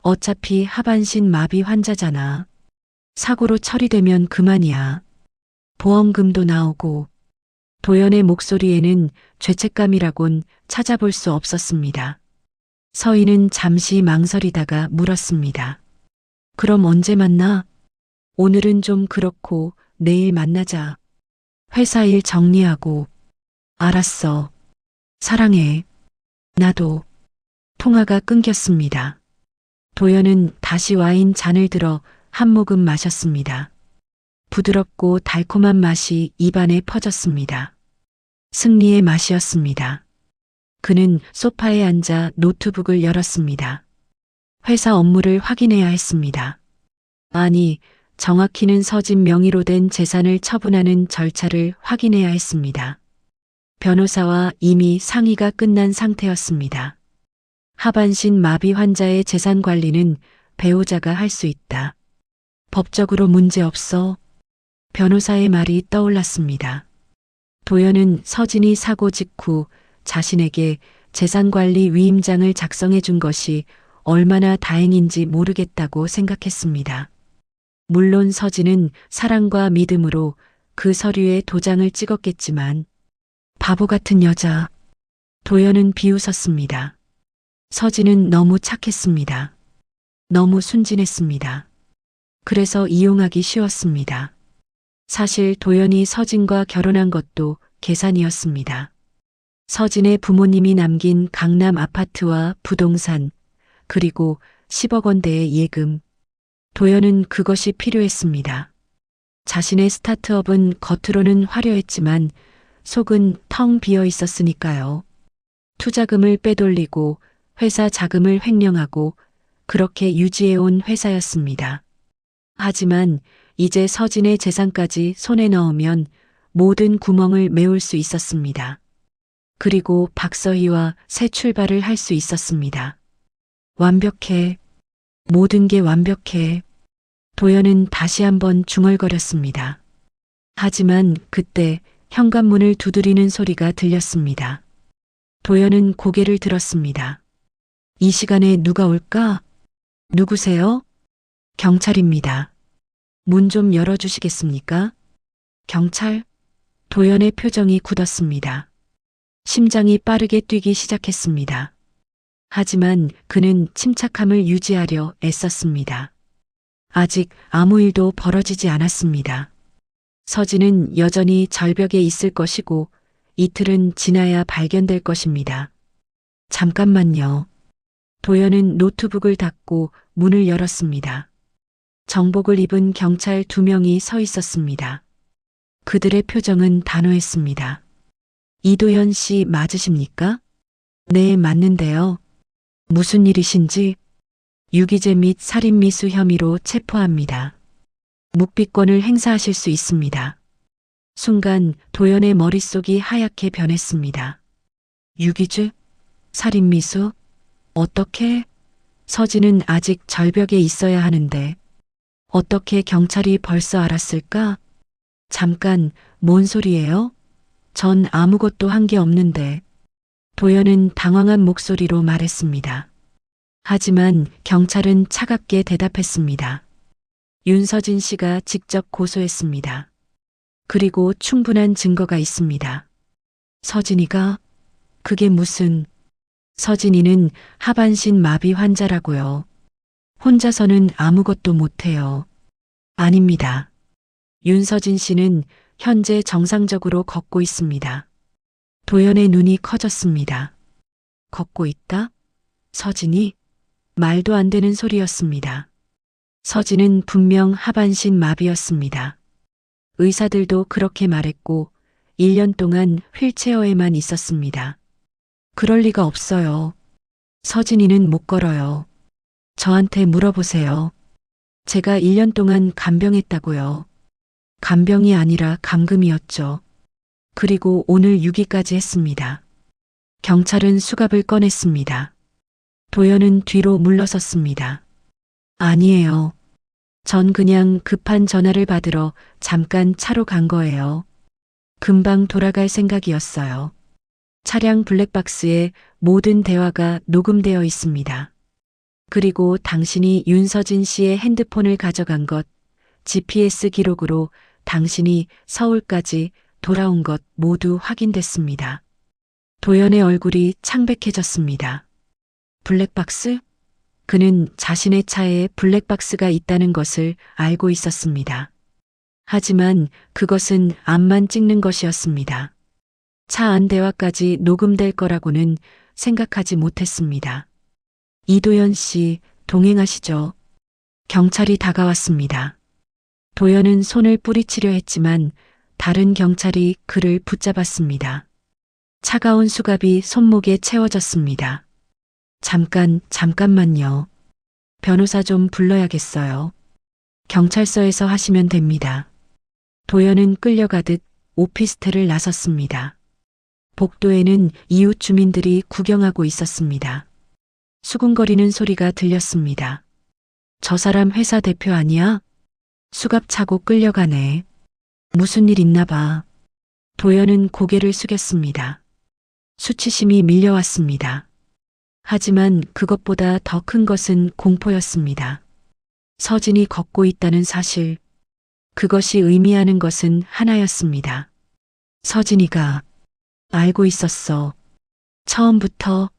어차피 하반신 마비 환자잖아. 사고로 처리되면 그만이야. 보험금도 나오고. 도연의 목소리에는 죄책감이라곤 찾아볼 수 없었습니다. 서인은 잠시 망설이다가 물었습니다. 그럼 언제 만나? 오늘은 좀 그렇고 내일 만나자. 회사 일 정리하고. 알았어. 사랑해. 나도. 통화가 끊겼습니다. 도연은 다시 와인 잔을 들어 한 모금 마셨습니다. 부드럽고 달콤한 맛이 입안에 퍼졌습니다. 승리의 맛이었습니다. 그는 소파에 앉아 노트북을 열었습니다. 회사 업무를 확인해야 했습니다. 아니, 정확히는 서진 명의로 된 재산을 처분하는 절차를 확인해야 했습니다. 변호사와 이미 상의가 끝난 상태였습니다. 하반신 마비 환자의 재산 관리는 배우자가 할 수 있다. 법적으로 문제 없어. 변호사의 말이 떠올랐습니다. 도연은 서진이 사고 직후 자신에게 재산관리 위임장을 작성해 준 것이 얼마나 다행인지 모르겠다고 생각했습니다. 물론 서진은 사랑과 믿음으로 그 서류에 도장을 찍었겠지만 바보 같은 여자. 도연은 비웃었습니다. 서진은 너무 착했습니다. 너무 순진했습니다. 그래서 이용하기 쉬웠습니다. 사실 도연이 서진과 결혼한 것도 계산이었습니다. 서진의 부모님이 남긴 강남 아파트와 부동산, 그리고 10억 원대의 예금. 도연은 그것이 필요했습니다. 자신의 스타트업은 겉으로는 화려했지만 속은 텅 비어 있었으니까요. 투자금을 빼돌리고 회사 자금을 횡령하고 그렇게 유지해온 회사였습니다. 하지만 이제 서진의 재산까지 손에 넣으면 모든 구멍을 메울 수 있었습니다. 그리고 박서희와 새 출발을 할 수 있었습니다. 완벽해. 모든 게 완벽해. 도연은 다시 한번 중얼거렸습니다. 하지만 그때 현관문을 두드리는 소리가 들렸습니다. 도연은 고개를 들었습니다. 이 시간에 누가 올까? 누구세요? 경찰입니다. 문 좀 열어주시겠습니까? 경찰? 도연의 표정이 굳었습니다. 심장이 빠르게 뛰기 시작했습니다. 하지만 그는 침착함을 유지하려 애썼습니다. 아직 아무 일도 벌어지지 않았습니다. 서진은 여전히 절벽에 있을 것이고 이틀은 지나야 발견될 것입니다. 잠깐만요. 도연은 노트북을 닫고 문을 열었습니다. 정복을 입은 경찰 2명이 서 있었습니다. 그들의 표정은 단호했습니다. 이도현 씨 맞으십니까? 네, 맞는데요. 무슨 일이신지? 유기죄 및 살인미수 혐의로 체포합니다. 묵비권을 행사하실 수 있습니다. 순간 도연의 머릿속이 하얗게 변했습니다. 유기죄? 살인미수? 어떻게? 서진은 아직 절벽에 있어야 하는데 어떻게 경찰이 벌써 알았을까? 잠깐, 뭔 소리예요? 전 아무것도 한 게 없는데. 도연은 당황한 목소리로 말했습니다. 하지만 경찰은 차갑게 대답했습니다. 윤서진 씨가 직접 고소했습니다. 그리고 충분한 증거가 있습니다. 서진이가? 그게 무슨... 서진이는 하반신 마비 환자라고요. 혼자서는 아무것도 못해요. 아닙니다. 윤서진 씨는 현재 정상적으로 걷고 있습니다. 도연의 눈이 커졌습니다. 걷고 있다? 서진이? 말도 안 되는 소리였습니다. 서진은 분명 하반신 마비였습니다. 의사들도 그렇게 말했고 1년 동안 휠체어에만 있었습니다. 그럴 리가 없어요. 서진이는 못 걸어요. 저한테 물어보세요. 제가 1년 동안 간병했다고요. 간병이 아니라 감금이었죠. 그리고 오늘 유기까지 했습니다. 경찰은 수갑을 꺼냈습니다. 도연은 뒤로 물러섰습니다. 아니에요. 전 그냥 급한 전화를 받으러 잠깐 차로 간 거예요. 금방 돌아갈 생각이었어요. 차량 블랙박스에 모든 대화가 녹음되어 있습니다. 그리고 당신이 윤서진 씨의 핸드폰을 가져간 것, GPS 기록으로 당신이 서울까지 돌아온 것 모두 확인됐습니다. 도연의 얼굴이 창백해졌습니다. 블랙박스? 그는 자신의 차에 블랙박스가 있다는 것을 알고 있었습니다. 하지만 그것은 앞만 찍는 것이었습니다. 차 안 대화까지 녹음될 거라고는 생각하지 못했습니다. 이도연 씨, 동행하시죠. 경찰이 다가왔습니다. 도연은 손을 뿌리치려 했지만 다른 경찰이 그를 붙잡았습니다. 차가운 수갑이 손목에 채워졌습니다. 잠깐만요. 변호사 좀 불러야겠어요. 경찰서에서 하시면 됩니다. 도연은 끌려가듯 오피스텔을 나섰습니다. 복도에는 이웃 주민들이 구경하고 있었습니다. 수군거리는 소리가 들렸습니다. 저 사람 회사 대표 아니야? 수갑 차고 끌려가네. 무슨 일 있나 봐. 도연은 고개를 숙였습니다. 수치심이 밀려왔습니다. 하지만 그것보다 더 큰 것은 공포였습니다. 서진이 걷고 있다는 사실. 그것이 의미하는 것은 하나였습니다. 서진이가 알고 있었어. 처음부터.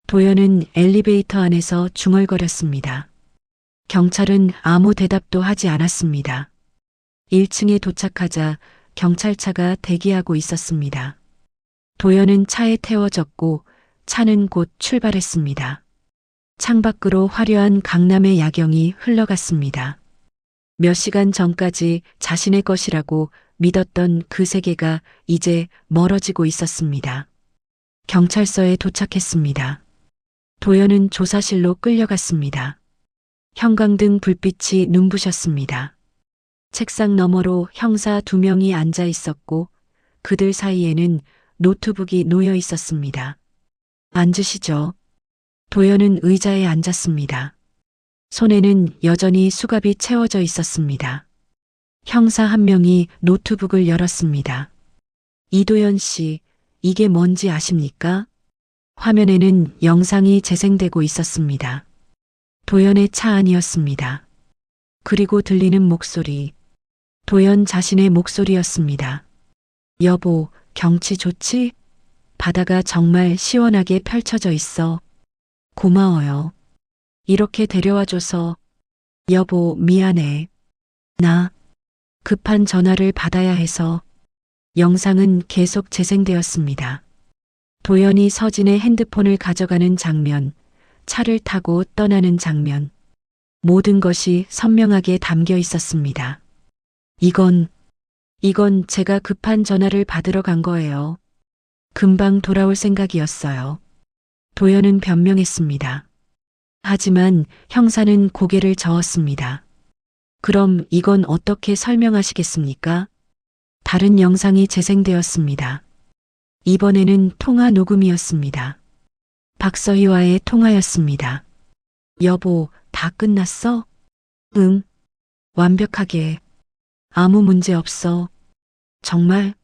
도연은 엘리베이터 안에서 중얼거렸습니다. 경찰은 아무 대답도 하지 않았습니다. 1층에 도착하자 경찰차가 대기하고 있었습니다. 도연은 차에 태워졌고 차는 곧 출발했습니다. 창밖으로 화려한 강남의 야경이 흘러갔습니다. 몇 시간 전까지 자신의 것이라고 믿었던 그 세계가 이제 멀어지고 있었습니다. 경찰서에 도착했습니다. 도연은 조사실로 끌려갔습니다. 형광등 불빛이 눈부셨습니다. 책상 너머로 형사 2명이 앉아 있었고 그들 사이에는 노트북이 놓여 있었습니다. 앉으시죠. 도연은 의자에 앉았습니다. 손에는 여전히 수갑이 채워져 있었습니다. 형사 1명이 노트북을 열었습니다. 이도연 씨, 이게 뭔지 아십니까? 화면에는 영상이 재생되고 있었습니다. 도연의 차 안이었습니다. 그리고 들리는 목소리. 도연 자신의 목소리였습니다. 여보, 경치 좋지? 바다가 정말 시원하게 펼쳐져 있어. 고마워요. 이렇게 데려와줘서. 여보, 미안해. 나 급한 전화를 받아야 해서. 영상은 계속 재생되었습니다. 도연이 서진의 핸드폰을 가져가는 장면, 차를 타고 떠나는 장면. 모든 것이 선명하게 담겨 있었습니다. 이건 제가 급한 전화를 받으러 간 거예요. 금방 돌아올 생각이었어요. 도연은 변명했습니다. 하지만 형사는 고개를 저었습니다. 그럼 이건 어떻게 설명하시겠습니까? 다른 영상이 재생되었습니다. 이번에는 통화 녹음이었습니다. 박서희와의 통화였습니다. 여보, 다 끝났어? 응. 완벽하게. 아무 문제 없어. 정말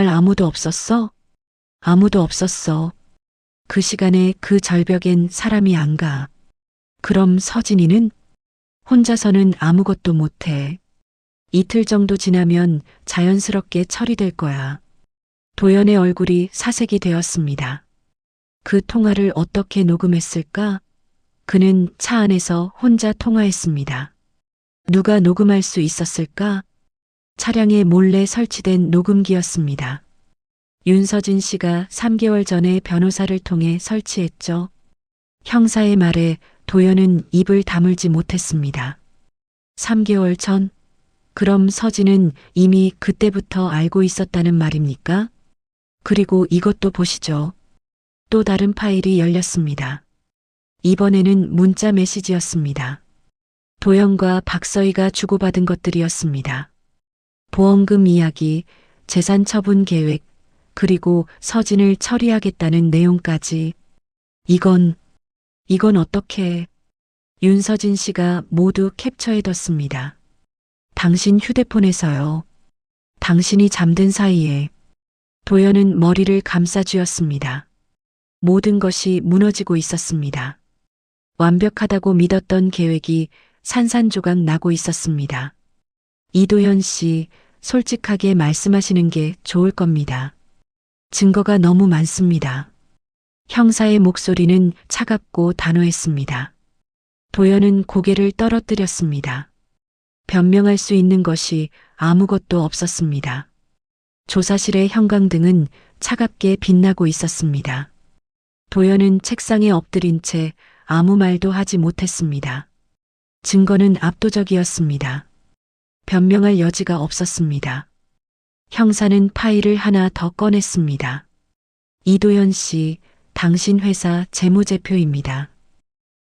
아무도 없었어? 아무도 없었어. 그 시간에 그 절벽엔 사람이 안 가. 그럼 서진이는? 혼자서는 아무것도 못해. 이틀 정도 지나면 자연스럽게 처리될 거야. 도연의 얼굴이 사색이 되었습니다. 그 통화를 어떻게 녹음했을까? 그는 차 안에서 혼자 통화했습니다. 누가 녹음할 수 있었을까? 차량에 몰래 설치된 녹음기였습니다. 윤서진 씨가 3개월 전에 변호사를 통해 설치했죠. 형사의 말에 도연은 입을 다물지 못했습니다. 3개월 전? 그럼 서진은 이미 그때부터 알고 있었다는 말입니까? 그리고 이것도 보시죠. 또 다른 파일이 열렸습니다. 이번에는 문자 메시지였습니다. 도연과 박서희가 주고받은 것들이었습니다. 보험금 이야기, 재산 처분 계획, 그리고 서진을 처리하겠다는 내용까지. 이건 어떻게? 윤서진 씨가 모두 캡처해뒀습니다. 당신 휴대폰에서요. 당신이 잠든 사이에. 도연은 머리를 감싸쥐었습니다. 모든 것이 무너지고 있었습니다. 완벽하다고 믿었던 계획이 산산조각 나고 있었습니다. 이도현 씨, 솔직하게 말씀하시는 게 좋을 겁니다. 증거가 너무 많습니다. 형사의 목소리는 차갑고 단호했습니다. 도연은 고개를 떨어뜨렸습니다. 변명할 수 있는 것이 아무것도 없었습니다. 조사실의 형광등은 차갑게 빛나고 있었습니다. 도연은 책상에 엎드린 채 아무 말도 하지 못했습니다. 증거는 압도적이었습니다. 변명할 여지가 없었습니다. 형사는 파일을 하나 더 꺼냈습니다. 이도현 씨, 당신 회사 재무제표입니다.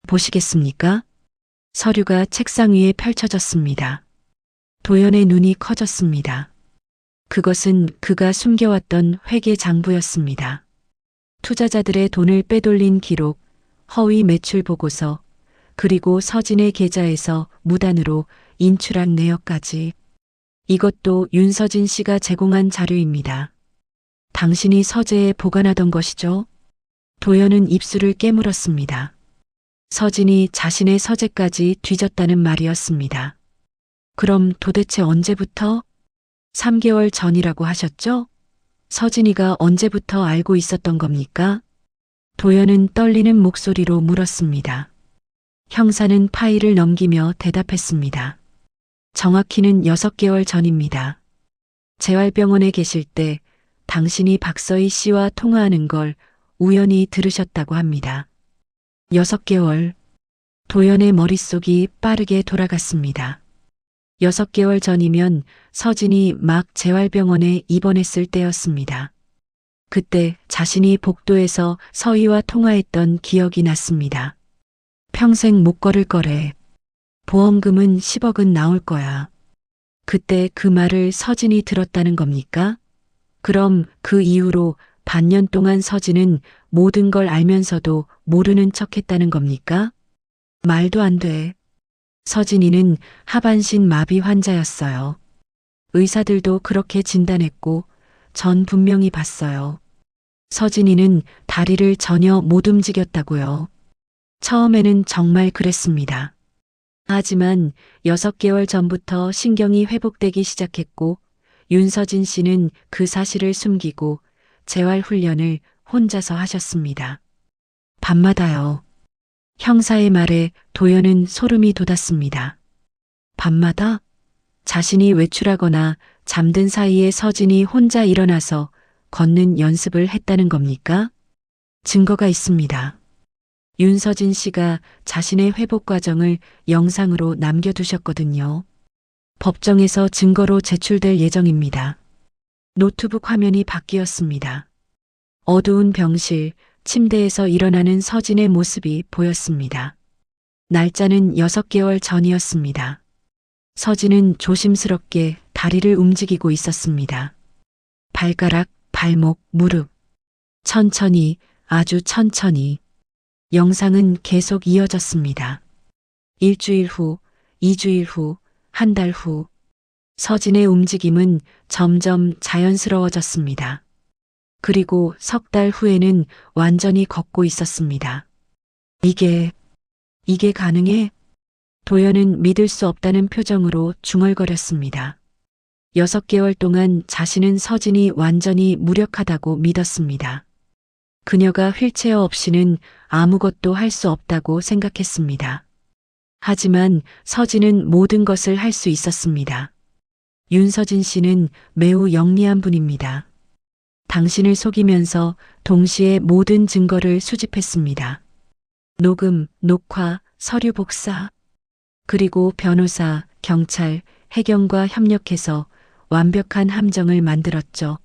보시겠습니까? 서류가 책상 위에 펼쳐졌습니다. 도연의 눈이 커졌습니다. 그것은 그가 숨겨왔던 회계 장부였습니다. 투자자들의 돈을 빼돌린 기록, 허위 매출 보고서, 그리고 서진의 계좌에서 무단으로 인출한 내역까지. 이것도 윤서진 씨가 제공한 자료입니다. 당신이 서재에 보관하던 것이죠? 도연은 입술을 깨물었습니다. 서진이 자신의 서재까지 뒤졌다는 말이었습니다. 그럼 도대체 언제부터? 3개월 전이라고 하셨죠? 서진이가 언제부터 알고 있었던 겁니까? 도연은 떨리는 목소리로 물었습니다. 형사는 파일을 넘기며 대답했습니다. 정확히는 6개월 전입니다. 재활병원에 계실 때 당신이 박서희 씨와 통화하는 걸 우연히 들으셨다고 합니다. 6개월. 도연의 머릿속이 빠르게 돌아갔습니다. 6개월 전이면 서진이 막 재활병원에 입원했을 때였습니다. 그때 자신이 복도에서 서희와 통화했던 기억이 났습니다. 평생 못 걸을 거래. 보험금은 10억은 나올 거야. 그때 그 말을 서진이 들었다는 겁니까? 그럼 그 이후로 반년 동안 서진은 모든 걸 알면서도 모르는 척 했다는 겁니까? 말도 안 돼. 서진이는 하반신 마비 환자였어요. 의사들도 그렇게 진단했고 전 분명히 봤어요. 서진이는 다리를 전혀 못 움직였다고요. 처음에는 정말 그랬습니다. 하지만 6개월 전부터 신경이 회복되기 시작했고 윤서진 씨는 그 사실을 숨기고 재활훈련을 혼자서 하셨습니다. 밤마다요. 형사의 말에 도연은 소름이 돋았습니다. 밤마다? 자신이 외출하거나 잠든 사이에 서진이 혼자 일어나서 걷는 연습을 했다는 겁니까? 증거가 있습니다. 윤서진 씨가 자신의 회복 과정을 영상으로 남겨두셨거든요. 법정에서 증거로 제출될 예정입니다. 노트북 화면이 바뀌었습니다. 어두운 병실, 침대에서 일어나는 서진의 모습이 보였습니다. 날짜는 6개월 전이었습니다. 서진은 조심스럽게 다리를 움직이고 있었습니다. 발가락, 발목, 무릎. 천천히, 아주 천천히. 영상은 계속 이어졌습니다. 일주일 후, 2주일 후, 한 달 후. 서진의 움직임은 점점 자연스러워졌습니다. 그리고 3달 후에는 완전히 걷고 있었습니다. 이게 가능해? 도연은 믿을 수 없다는 표정으로 중얼거렸습니다. 6개월 동안 자신은 서진이 완전히 무력하다고 믿었습니다. 그녀가 휠체어 없이는 아무것도 할 수 없다고 생각했습니다. 하지만 서진은 모든 것을 할 수 있었습니다. 윤서진 씨는 매우 영리한 분입니다. 당신을 속이면서 동시에 모든 증거를 수집했습니다. 녹음, 녹화, 서류 복사, 그리고 변호사, 경찰, 해경과 협력해서 완벽한 함정을 만들었죠.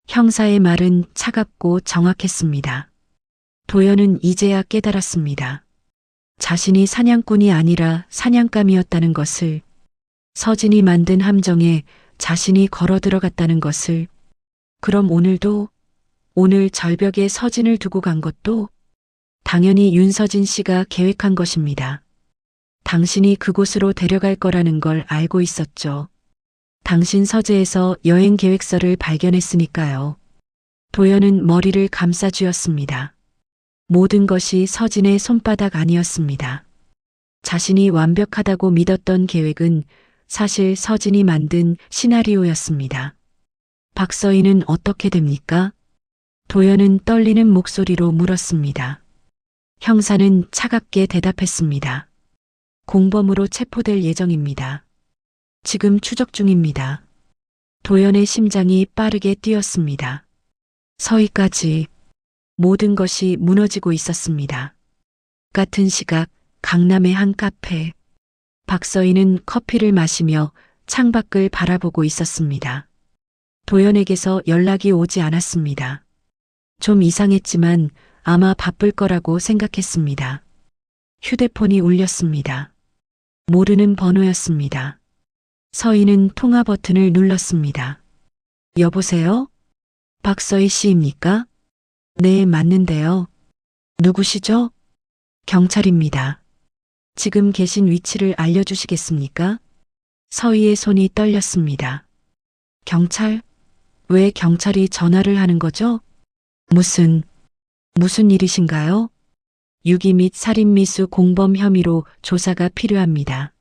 형사의 말은 차갑고 정확했습니다. 도연은 이제야 깨달았습니다. 자신이 사냥꾼이 아니라 사냥감이었다는 것을, 서진이 만든 함정에 자신이 걸어 들어갔다는 것을, 그럼 오늘도, 오늘 절벽에 서진을 두고 간 것도 당연히 윤서진 씨가 계획한 것입니다. 당신이 그곳으로 데려갈 거라는 걸 알고 있었죠. 당신 서재에서 여행 계획서를 발견했으니까요. 도연은 머리를 감싸 쥐었습니다. 모든 것이 서진의 손바닥 아니었습니다. 자신이 완벽하다고 믿었던 계획은 사실 서진이 만든 시나리오였습니다. 박서희는 어떻게 됩니까? 도연은 떨리는 목소리로 물었습니다. 형사는 차갑게 대답했습니다. 공범으로 체포될 예정입니다. 지금 추적 중입니다. 도연의 심장이 빠르게 뛰었습니다. 서희까지 모든 것이 무너지고 있었습니다. 같은 시각 강남의 한 카페. 박서희는 커피를 마시며 창밖을 바라보고 있었습니다. 도연에게서 연락이 오지 않았습니다. 좀 이상했지만 아마 바쁠 거라고 생각했습니다. 휴대폰이 울렸습니다. 모르는 번호였습니다. 서희는 통화 버튼을 눌렀습니다. 여보세요? 박서희 씨입니까? 네, 맞는데요. 누구시죠? 경찰입니다. 지금 계신 위치를 알려주시겠습니까? 서희의 손이 떨렸습니다. 경찰? 왜 경찰이 전화를 하는 거죠? 무슨 일이신가요? 유기 및 살인미수 공범 혐의로 조사가 필요합니다.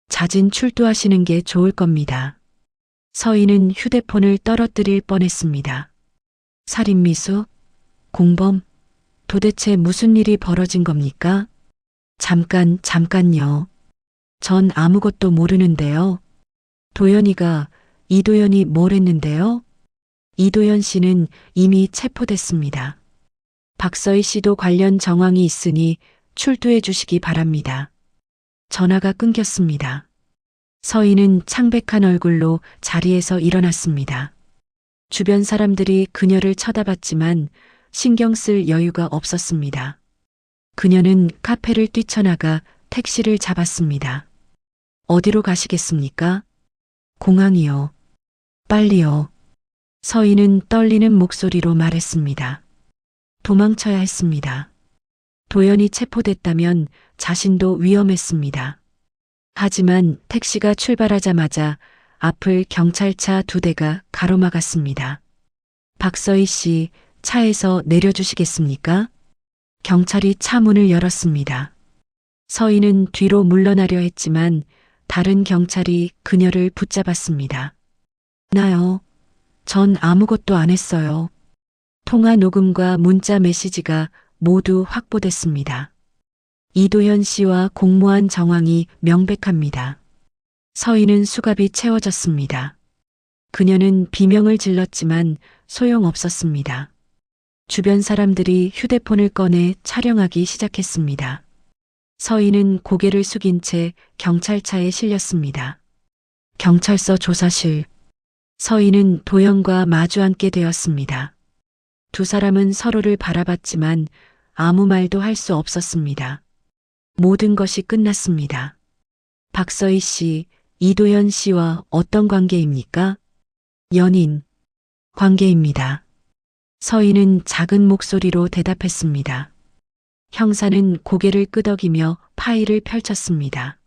자진 출두하시는 게 좋을 겁니다. 서희는 휴대폰을 떨어뜨릴 뻔했습니다. 살인미수? 공범? 도대체 무슨 일이 벌어진 겁니까? 잠깐요. 전 아무것도 모르는데요. 이도연이 뭘 했는데요? 이도연 씨는 이미 체포됐습니다. 박서희 씨도 관련 정황이 있으니 출두해 주시기 바랍니다. 전화가 끊겼습니다. 서희는 창백한 얼굴로 자리에서 일어났습니다. 주변 사람들이 그녀를 쳐다봤지만 신경 쓸 여유가 없었습니다. 그녀는 카페를 뛰쳐나가 택시를 잡았습니다. 어디로 가시겠습니까? 공항이요. 빨리요. 서희는 떨리는 목소리로 말했습니다. 도망쳐야 했습니다. 도연이 체포됐다면 자신도 위험했습니다. 하지만 택시가 출발하자마자 앞을 경찰차 2대가 가로막았습니다. 박서희 씨, 차에서 내려주시겠습니까? 경찰이 차 문을 열었습니다. 서희는 뒤로 물러나려 했지만 다른 경찰이 그녀를 붙잡았습니다. 나요. 전 아무것도 안 했어요. 통화 녹음과 문자 메시지가 모두 확보됐습니다. 이도현 씨와 공모한 정황이 명백합니다. 서희는 수갑이 채워졌습니다. 그녀는 비명을 질렀지만 소용없었습니다. 주변 사람들이 휴대폰을 꺼내 촬영하기 시작했습니다. 서희는 고개를 숙인 채 경찰차에 실렸습니다. 경찰서 조사실. 서희는 도연과 마주 앉게 되었습니다. 두 사람은 서로를 바라봤지만 아무 말도 할 수 없었습니다. 모든 것이 끝났습니다. 박서희 씨, 이도연 씨와 어떤 관계입니까? 연인 관계입니다. 서희는 작은 목소리로 대답했습니다. 형사는 고개를 끄덕이며 파일을 펼쳤습니다.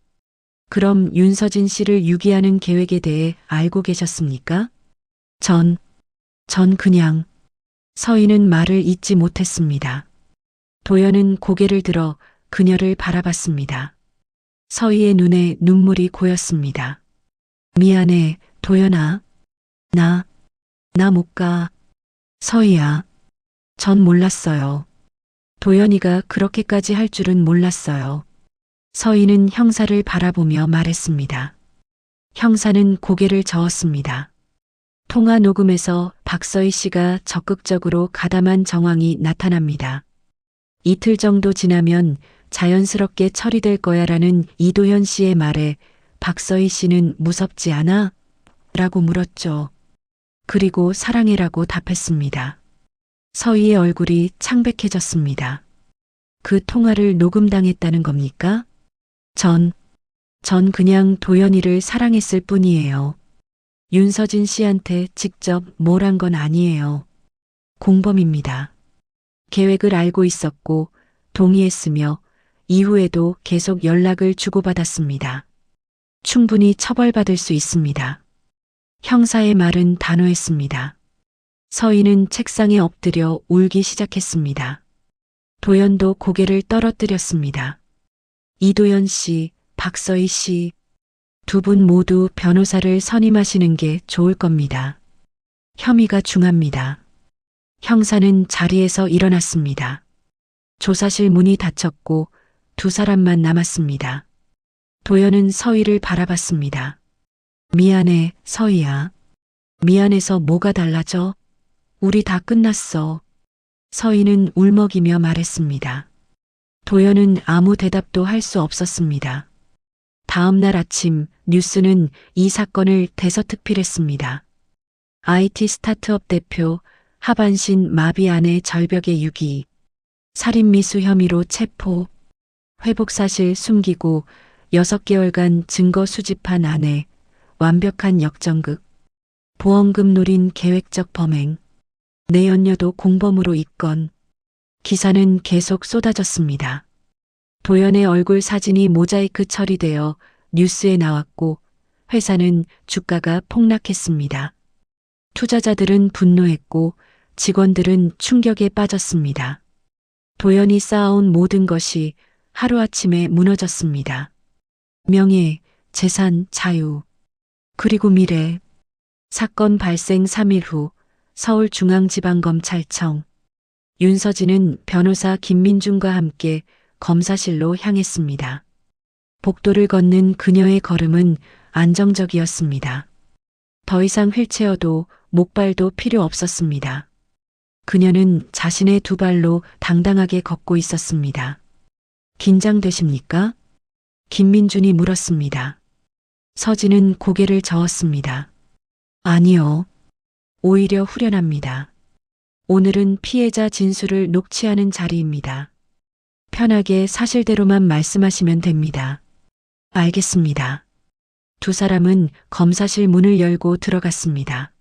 그럼 윤서진 씨를 유기하는 계획에 대해 알고 계셨습니까? 전 그냥. 서희는 말을 잇지 못했습니다. 도연은 고개를 들어 그녀를 바라봤습니다. 서희의 눈에 눈물이 고였습니다. 미안해, 도연아. 나 못 가. 서희야. 전 몰랐어요. 도연이가 그렇게까지 할 줄은 몰랐어요. 서희는 형사를 바라보며 말했습니다. 형사는 고개를 저었습니다. 통화 녹음에서 박서희 씨가 적극적으로 가담한 정황이 나타납니다. 이틀 정도 지나면 자연스럽게 처리될 거야라는 이도현 씨의 말에 박서희 씨는 무섭지 않아? 라고 물었죠. 그리고 사랑해라고 답했습니다. 서희의 얼굴이 창백해졌습니다. 그 통화를 녹음당했다는 겁니까? 전 그냥 도연이를 사랑했을 뿐이에요. 윤서진 씨한테 직접 뭘 한 건 아니에요. 공범입니다. 계획을 알고 있었고 동의했으며 이후에도 계속 연락을 주고받았습니다. 충분히 처벌받을 수 있습니다. 형사의 말은 단호했습니다. 서희는 책상에 엎드려 울기 시작했습니다. 도연도 고개를 떨어뜨렸습니다. 이도연 씨, 박서희 씨, 두 분 모두 변호사를 선임하시는 게 좋을 겁니다. 혐의가 중합니다. 형사는 자리에서 일어났습니다. 조사실 문이 닫혔고 두 사람만 남았습니다. 도연은 서희를 바라봤습니다. 미안해, 서희야. 미안해서 뭐가 달라져? 우리 다 끝났어. 서희는 울먹이며 말했습니다. 도연은 아무 대답도 할 수 없었습니다. 다음 날 아침 뉴스는 이 사건을 대서특필했습니다. IT 스타트업 대표 하반신 마비 아내 절벽의 유기, 살인미수 혐의로 체포, 회복사실 숨기고 6개월간 증거 수집한 아내, 완벽한 역전극, 보험금 노린 계획적 범행, 내연녀도 공범으로 입건. 기사는 계속 쏟아졌습니다. 도연의 얼굴 사진이 모자이크 처리되어 뉴스에 나왔고 회사는 주가가 폭락했습니다. 투자자들은 분노했고 직원들은 충격에 빠졌습니다. 도연이 쌓아온 모든 것이 하루아침에 무너졌습니다. 명예, 재산, 자유, 그리고 미래. 사건 발생 3일 후 서울중앙지방검찰청. 윤서진은 변호사 김민중과 함께 검사실로 향했습니다. 복도를 걷는 그녀의 걸음은 안정적이었습니다. 더 이상 휠체어도 목발도 필요 없었습니다. 그녀는 자신의 두 발로 당당하게 걷고 있었습니다. 긴장되십니까? 김민준이 물었습니다. 서진은 고개를 저었습니다. 아니요. 오히려 후련합니다. 오늘은 피해자 진술을 녹취하는 자리입니다. 편하게 사실대로만 말씀하시면 됩니다. 알겠습니다. 두 사람은 검사실 문을 열고 들어갔습니다.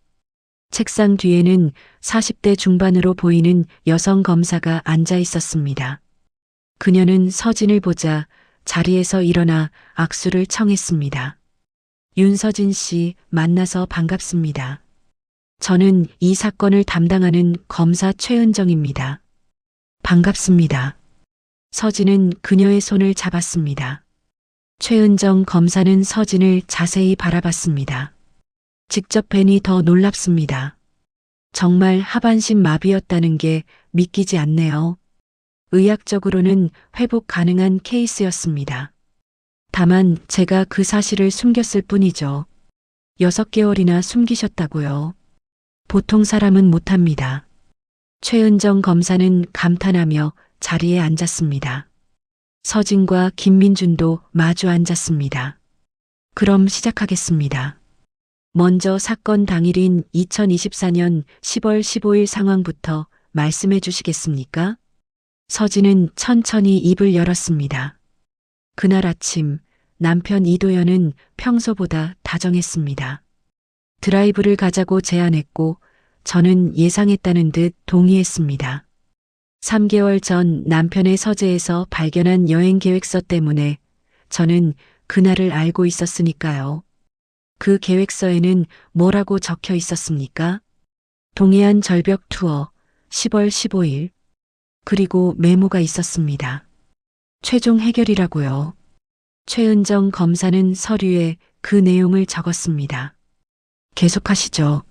책상 뒤에는 40대 중반으로 보이는 여성 검사가 앉아 있었습니다. 그녀는 서진을 보자 자리에서 일어나 악수를 청했습니다. 윤서진 씨, 만나서 반갑습니다. 저는 이 사건을 담당하는 검사 최은정입니다. 반갑습니다. 서진은 그녀의 손을 잡았습니다. 최은정 검사는 서진을 자세히 바라봤습니다. 직접 뵈니 더 놀랍습니다. 정말 하반신 마비였다는 게 믿기지 않네요. 의학적으로는 회복 가능한 케이스였습니다. 다만 제가 그 사실을 숨겼을 뿐이죠. 6개월이나 숨기셨다고요. 보통 사람은 못합니다. 최은정 검사는 감탄하며 자리에 앉았습니다. 서진과 김민준도 마주 앉았습니다. 그럼 시작하겠습니다. 먼저 사건 당일인 2024년 10월 15일 상황부터 말씀해 주시겠습니까? 서진은 천천히 입을 열었습니다. 그날 아침 남편 이도연은 평소보다 다정했습니다. 드라이브를 가자고 제안했고 저는 예상했다는 듯 동의했습니다. 3개월 전 남편의 서재에서 발견한 여행 계획서 때문에 저는 그날을 알고 있었으니까요. 그 계획서에는 뭐라고 적혀 있었습니까? 동해안 절벽 투어 10월 15일. 그리고 메모가 있었습니다. 최종 해결이라고요. 최은정 검사는 서류에 그 내용을 적었습니다. 계속하시죠.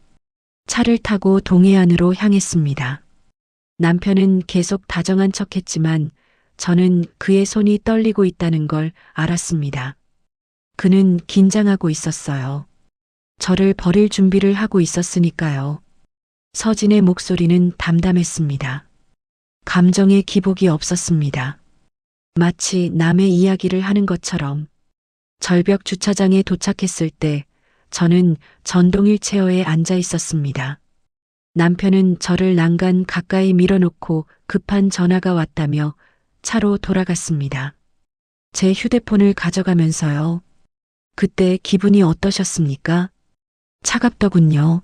차를 타고 동해안으로 향했습니다. 남편은 계속 다정한 척했지만 저는 그의 손이 떨리고 있다는 걸 알았습니다. 그는 긴장하고 있었어요. 저를 버릴 준비를 하고 있었으니까요. 서진의 목소리는 담담했습니다. 감정의 기복이 없었습니다. 마치 남의 이야기를 하는 것처럼. 절벽 주차장에 도착했을 때 저는 전동 휠체어에 앉아 있었습니다. 남편은 저를 난간 가까이 밀어놓고 급한 전화가 왔다며 차로 돌아갔습니다. 제 휴대폰을 가져가면서요. 그때 기분이 어떠셨습니까? 차갑더군요.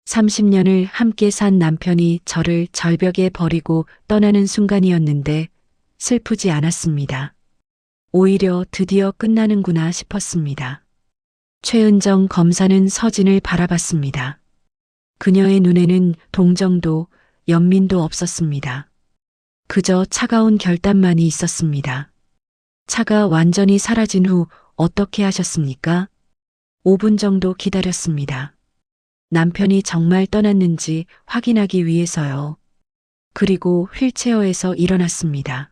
30년을 함께 산 남편이 저를 절벽에 버리고 떠나는 순간이었는데 슬프지 않았습니다. 오히려 드디어 끝나는구나 싶었습니다. 최은정 검사는 서진을 바라봤습니다. 그녀의 눈에는 동정도 연민도 없었습니다. 그저 차가운 결단만이 있었습니다. 차가 완전히 사라진 후 어떻게 하셨습니까? 5분 정도 기다렸습니다. 남편이 정말 떠났는지 확인하기 위해서요. 그리고 휠체어에서 일어났습니다.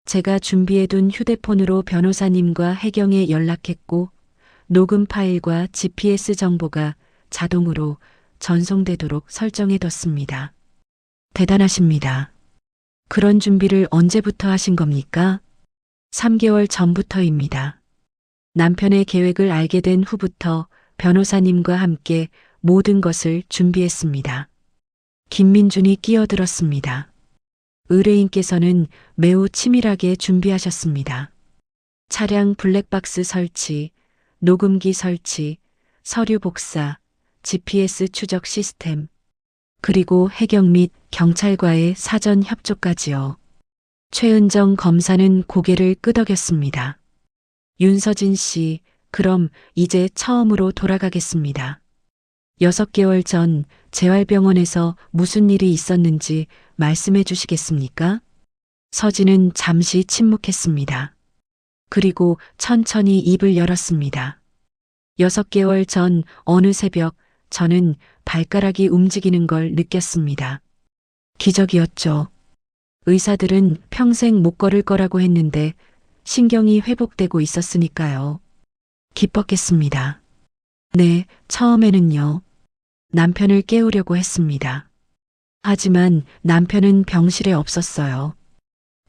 제가 준비해둔 휴대폰으로 변호사님과 혜경에 연락했고 녹음 파일과 GPS 정보가 자동으로 전송되도록 설정해뒀습니다. 대단하십니다. 그런 준비를 언제부터 하신 겁니까? 3개월 전부터입니다. 남편의 계획을 알게 된 후부터 변호사님과 함께 모든 것을 준비했습니다. 김민준이 끼어들었습니다. 의뢰인께서는 매우 치밀하게 준비하셨습니다. 차량 블랙박스 설치, 녹음기 설치, 서류 복사, GPS 추적 시스템, 그리고 해경 및 경찰과의 사전 협조까지요. 최은정 검사는 고개를 끄덕였습니다. 윤서진 씨, 그럼 이제 처음으로 돌아가겠습니다. 6개월 전 재활병원에서 무슨 일이 있었는지 말씀해 주시겠습니까? 서진은 잠시 침묵했습니다. 그리고 천천히 입을 열었습니다. 6개월 전 어느 새벽 저는 발가락이 움직이는 걸 느꼈습니다. 기적이었죠. 의사들은 평생 못 걸을 거라고 했는데 신경이 회복되고 있었으니까요. 기뻤겠습니다. 네, 처음에는요. 남편을 깨우려고 했습니다. 하지만 남편은 병실에 없었어요.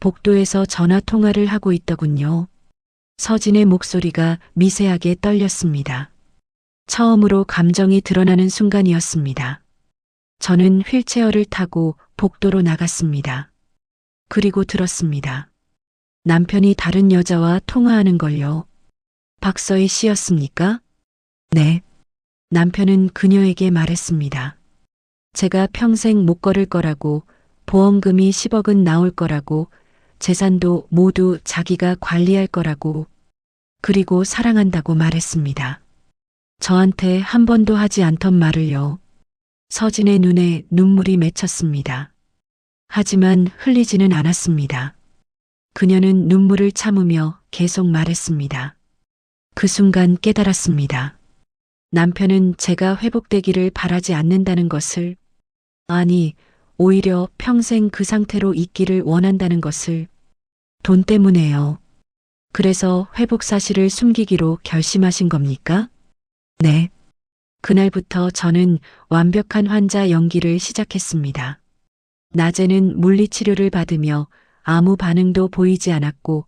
복도에서 전화 통화를 하고 있더군요. 서진의 목소리가 미세하게 떨렸습니다. 처음으로 감정이 드러나는 순간이었습니다. 저는 휠체어를 타고 복도로 나갔습니다. 그리고 들었습니다. 남편이 다른 여자와 통화하는 걸요. 박서희 씨였습니까? 네. 남편은 그녀에게 말했습니다. 제가 평생 못 걸을 거라고, 보험금이 10억은 나올 거라고, 재산도 모두 자기가 관리할 거라고, 그리고 사랑한다고 말했습니다. 저한테 한 번도 하지 않던 말을요. 서진의 눈에 눈물이 맺혔습니다. 하지만 흘리지는 않았습니다. 그녀는 눈물을 참으며 계속 말했습니다. 그 순간 깨달았습니다. 남편은 제가 회복되기를 바라지 않는다는 것을, 아니, 오히려 평생 그 상태로 있기를 원한다는 것을, 돈 때문에요. 그래서 회복 사실을 숨기기로 결심하신 겁니까? 네. 그날부터 저는 완벽한 환자 연기를 시작했습니다. 낮에는 물리치료를 받으며 아무 반응도 보이지 않았고,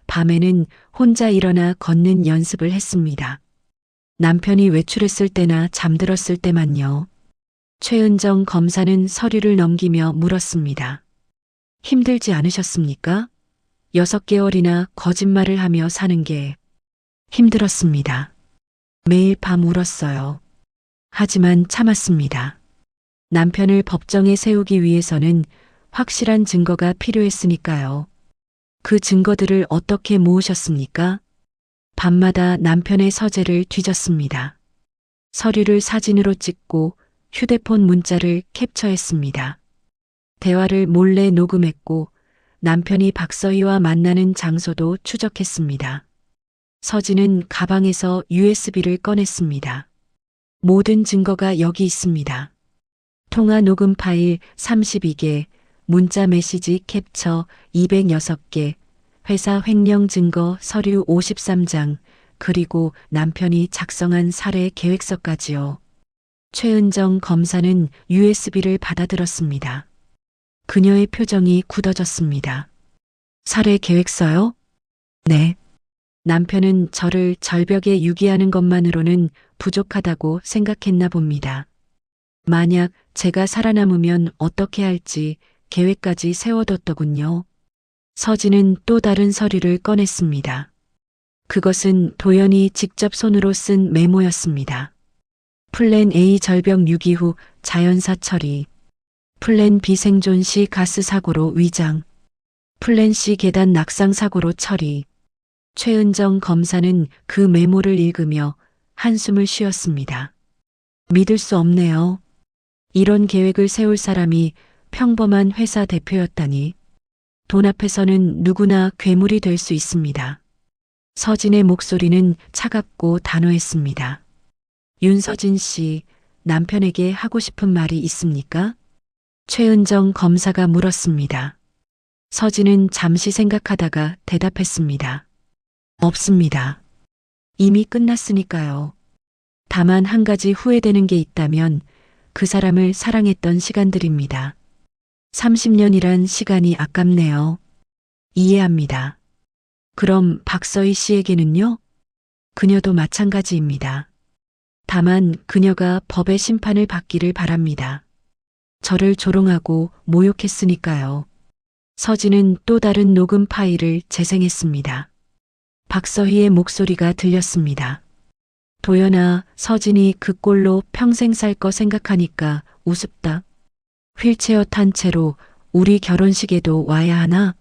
밤에는 혼자 일어나 걷는 연습을 했습니다. 남편이 외출했을 때나 잠들었을 때만요. 최은정 검사는 서류를 넘기며 물었습니다. 힘들지 않으셨습니까? 6개월이나 거짓말을 하며 사는 게 힘들었습니다. 매일 밤 울었어요. 하지만 참았습니다. 남편을 법정에 세우기 위해서는 확실한 증거가 필요했으니까요. 그 증거들을 어떻게 모으셨습니까? 밤마다 남편의 서재를 뒤졌습니다. 서류를 사진으로 찍고 휴대폰 문자를 캡처했습니다. 대화를 몰래 녹음했고 남편이 박서희와 만나는 장소도 추적했습니다. 서진은 가방에서 USB를 꺼냈습니다. 모든 증거가 여기 있습니다. 통화 녹음 파일 32개, 문자 메시지 캡처 206개, 회사 횡령 증거 서류 53장, 그리고 남편이 작성한 살해 계획서까지요. 최은정 검사는 USB를 받아들었습니다. 그녀의 표정이 굳어졌습니다. 살해 계획서요? 네. 남편은 저를 절벽에 유기하는 것만으로는 부족하다고 생각했나 봅니다. 만약 제가 살아남으면 어떻게 할지 계획까지 세워뒀더군요. 서진은 또 다른 서류를 꺼냈습니다. 그것은 도연이 직접 손으로 쓴 메모였습니다. 플랜 A 절벽 유기 후 자연사 처리, 플랜 B 생존 시 가스 사고로 위장, 플랜 C 계단 낙상 사고로 처리. 최은정 검사는 그 메모를 읽으며 한숨을 쉬었습니다. 믿을 수 없네요. 이런 계획을 세울 사람이 평범한 회사 대표였다니. 돈 앞에서는 누구나 괴물이 될 수 있습니다. 서진의 목소리는 차갑고 단호했습니다. 윤서진 씨, 남편에게 하고 싶은 말이 있습니까? 최은정 검사가 물었습니다. 서진은 잠시 생각하다가 대답했습니다. 없습니다. 이미 끝났으니까요. 다만 한 가지 후회되는 게 있다면 그 사람을 사랑했던 시간들입니다. 30년이란 시간이 아깝네요. 이해합니다. 그럼 박서희 씨에게는요? 그녀도 마찬가지입니다. 다만 그녀가 법의 심판을 받기를 바랍니다. 저를 조롱하고 모욕했으니까요. 서진은 또 다른 녹음 파일을 재생했습니다. 박서희의 목소리가 들렸습니다. 도연아, 서진이 그 꼴로 평생 살 거 생각하니까 우습다. 휠체어 탄 채로 우리 결혼식에도 와야 하나?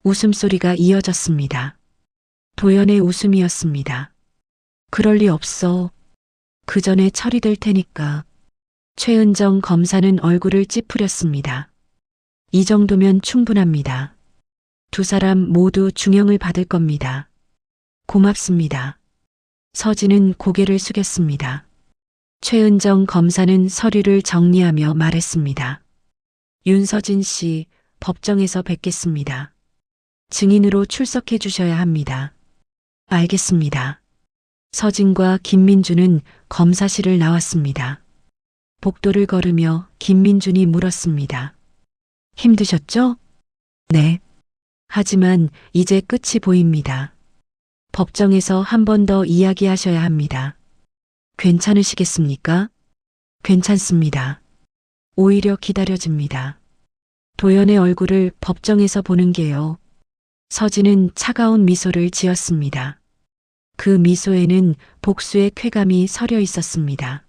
웃음소리가 이어졌습니다. 도연의 웃음이었습니다. 그럴 리 없어. 그 전에 처리될 테니까. 최은정 검사는 얼굴을 찌푸렸습니다. 이 정도면 충분합니다. 두 사람 모두 중형을 받을 겁니다. 고맙습니다. 서진은 고개를 숙였습니다. 최은정 검사는 서류를 정리하며 말했습니다. 윤서진 씨, 법정에서 뵙겠습니다. 증인으로 출석해 주셔야 합니다. 알겠습니다. 서진과 김민준은 검사실을 나왔습니다. 복도를 걸으며 김민준이 물었습니다. 힘드셨죠? 네. 하지만 이제 끝이 보입니다. 법정에서 한 번 더 이야기하셔야 합니다. 괜찮으시겠습니까? 괜찮습니다. 오히려 기다려집니다. 도연의 얼굴을 법정에서 보는 게요. 서진은 차가운 미소를 지었습니다. 그 미소에는 복수의 쾌감이 서려 있었습니다.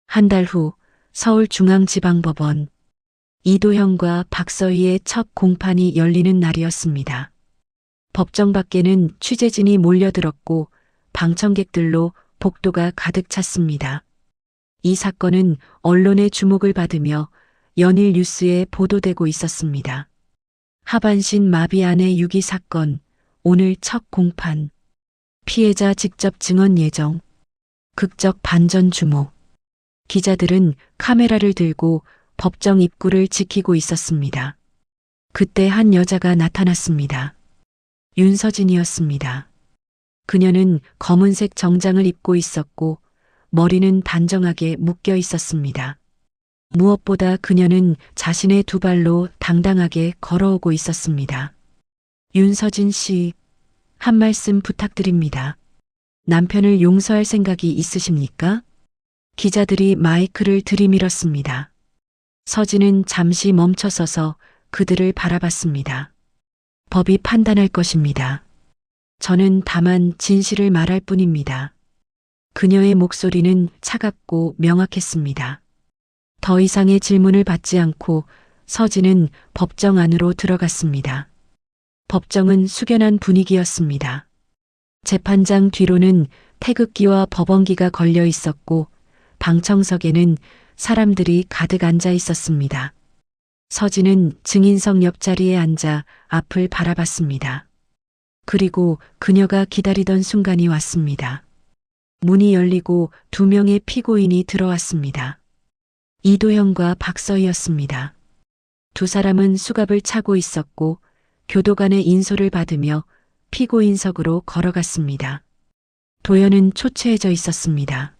한 달 후 서울중앙지방법원, 이도형과 박서희의 첫 공판이 열리는 날이었습니다. 법정 밖에는 취재진이 몰려들었고 방청객들로 복도가 가득 찼습니다. 이 사건은 언론의 주목을 받으며 연일 뉴스에 보도되고 있었습니다. 하반신 마비안의 유기 사건, 오늘 첫 공판. 피해자 직접 증언 예정. 극적 반전 주목. 기자들은 카메라를 들고 법정 입구를 지키고 있었습니다. 그때 한 여자가 나타났습니다. 윤서진이었습니다. 그녀는 검은색 정장을 입고 있었고 머리는 단정하게 묶여 있었습니다. 무엇보다 그녀는 자신의 두 발로 당당하게 걸어오고 있었습니다. 윤서진 씨, 한 말씀 부탁드립니다. 남편을 용서할 생각이 있으십니까? 기자들이 마이크를 들이밀었습니다. 서진은 잠시 멈춰서서 그들을 바라봤습니다. 법이 판단할 것입니다. 저는 다만 진실을 말할 뿐입니다. 그녀의 목소리는 차갑고 명확했습니다. 더 이상의 질문을 받지 않고 서진은 법정 안으로 들어갔습니다. 법정은 숙연한 분위기였습니다. 재판장 뒤로는 태극기와 법원기가 걸려 있었고 방청석에는 사람들이 가득 앉아 있었습니다. 서진은 증인석 옆자리에 앉아 앞을 바라봤습니다. 그리고 그녀가 기다리던 순간이 왔습니다. 문이 열리고 두 명의 피고인이 들어왔습니다. 이도형과 박서희였습니다. 두 사람은 수갑을 차고 있었고 교도관의 인솔을 받으며 피고인석으로 걸어갔습니다. 도연은 초췌해져 있었습니다.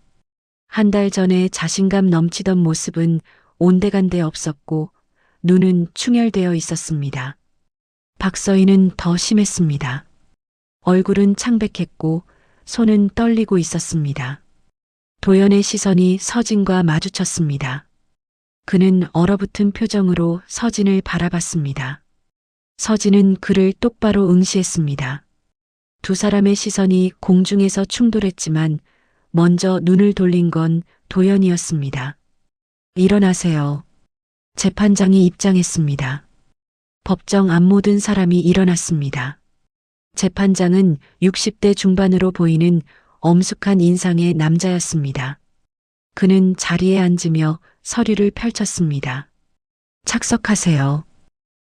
한 달 전에 자신감 넘치던 모습은 온데간데 없었고 눈은 충혈되어 있었습니다. 박서희는 더 심했습니다. 얼굴은 창백했고 손은 떨리고 있었습니다. 도연의 시선이 서진과 마주쳤습니다. 그는 얼어붙은 표정으로 서진을 바라봤습니다. 서진은 그를 똑바로 응시했습니다. 두 사람의 시선이 공중에서 충돌했지만 먼저 눈을 돌린 건 도연이었습니다. 일어나세요. 재판장이 입장했습니다. 법정 앞 모든 사람이 일어났습니다. 재판장은 60대 중반으로 보이는 엄숙한 인상의 남자였습니다. 그는 자리에 앉으며 서류를 펼쳤습니다. 착석하세요.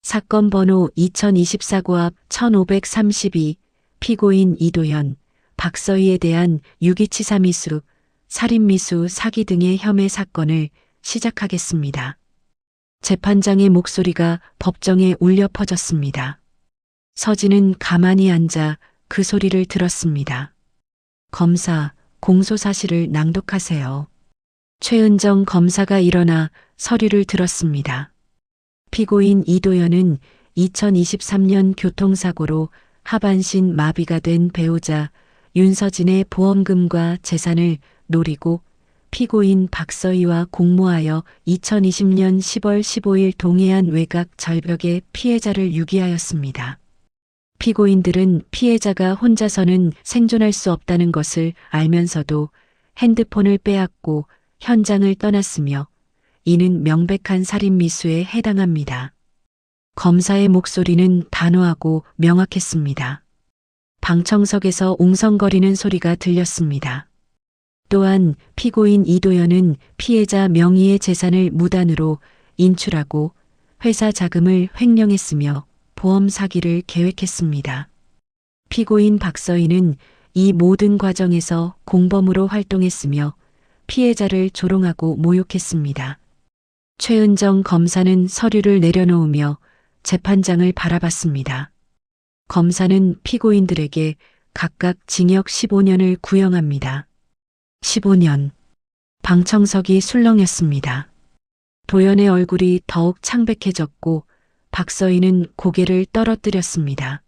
사건 번호 2024고압 1532 피고인 이도현, 박서희에 대한 유기치사 미수, 살인 미수, 사기 등의 혐의 사건을 시작하겠습니다. 재판장의 목소리가 법정에 울려 퍼졌습니다. 서진은 가만히 앉아 그 소리를 들었습니다. 검사, 공소 사실을 낭독하세요. 최은정 검사가 일어나 서류를 들었습니다. 피고인 이도현은 2023년 교통사고로 하반신 마비가 된 배우자 윤서진의 보험금과 재산을 노리고 피고인 박서희와 공모하여 2020년 10월 15일 동해안 외곽 절벽에 피해자를 유기하였습니다. 피고인들은 피해자가 혼자서는 생존할 수 없다는 것을 알면서도 핸드폰을 빼앗고 현장을 떠났으며 이는 명백한 살인 미수에 해당합니다. 검사의 목소리는 단호하고 명확했습니다. 방청석에서 웅성거리는 소리가 들렸습니다. 또한 피고인 이도현은 피해자 명의의 재산을 무단으로 인출하고 회사 자금을 횡령했으며 보험 사기를 계획했습니다. 피고인 박서희는 이 모든 과정에서 공범으로 활동했으며 피해자를 조롱하고 모욕했습니다. 최은정 검사는 서류를 내려놓으며 재판장을 바라봤습니다. 검사는 피고인들에게 각각 징역 15년을 구형합니다. 15년. 방청석이 술렁였습니다. 도연의 얼굴이 더욱 창백해졌고 박서희는 고개를 떨어뜨렸습니다.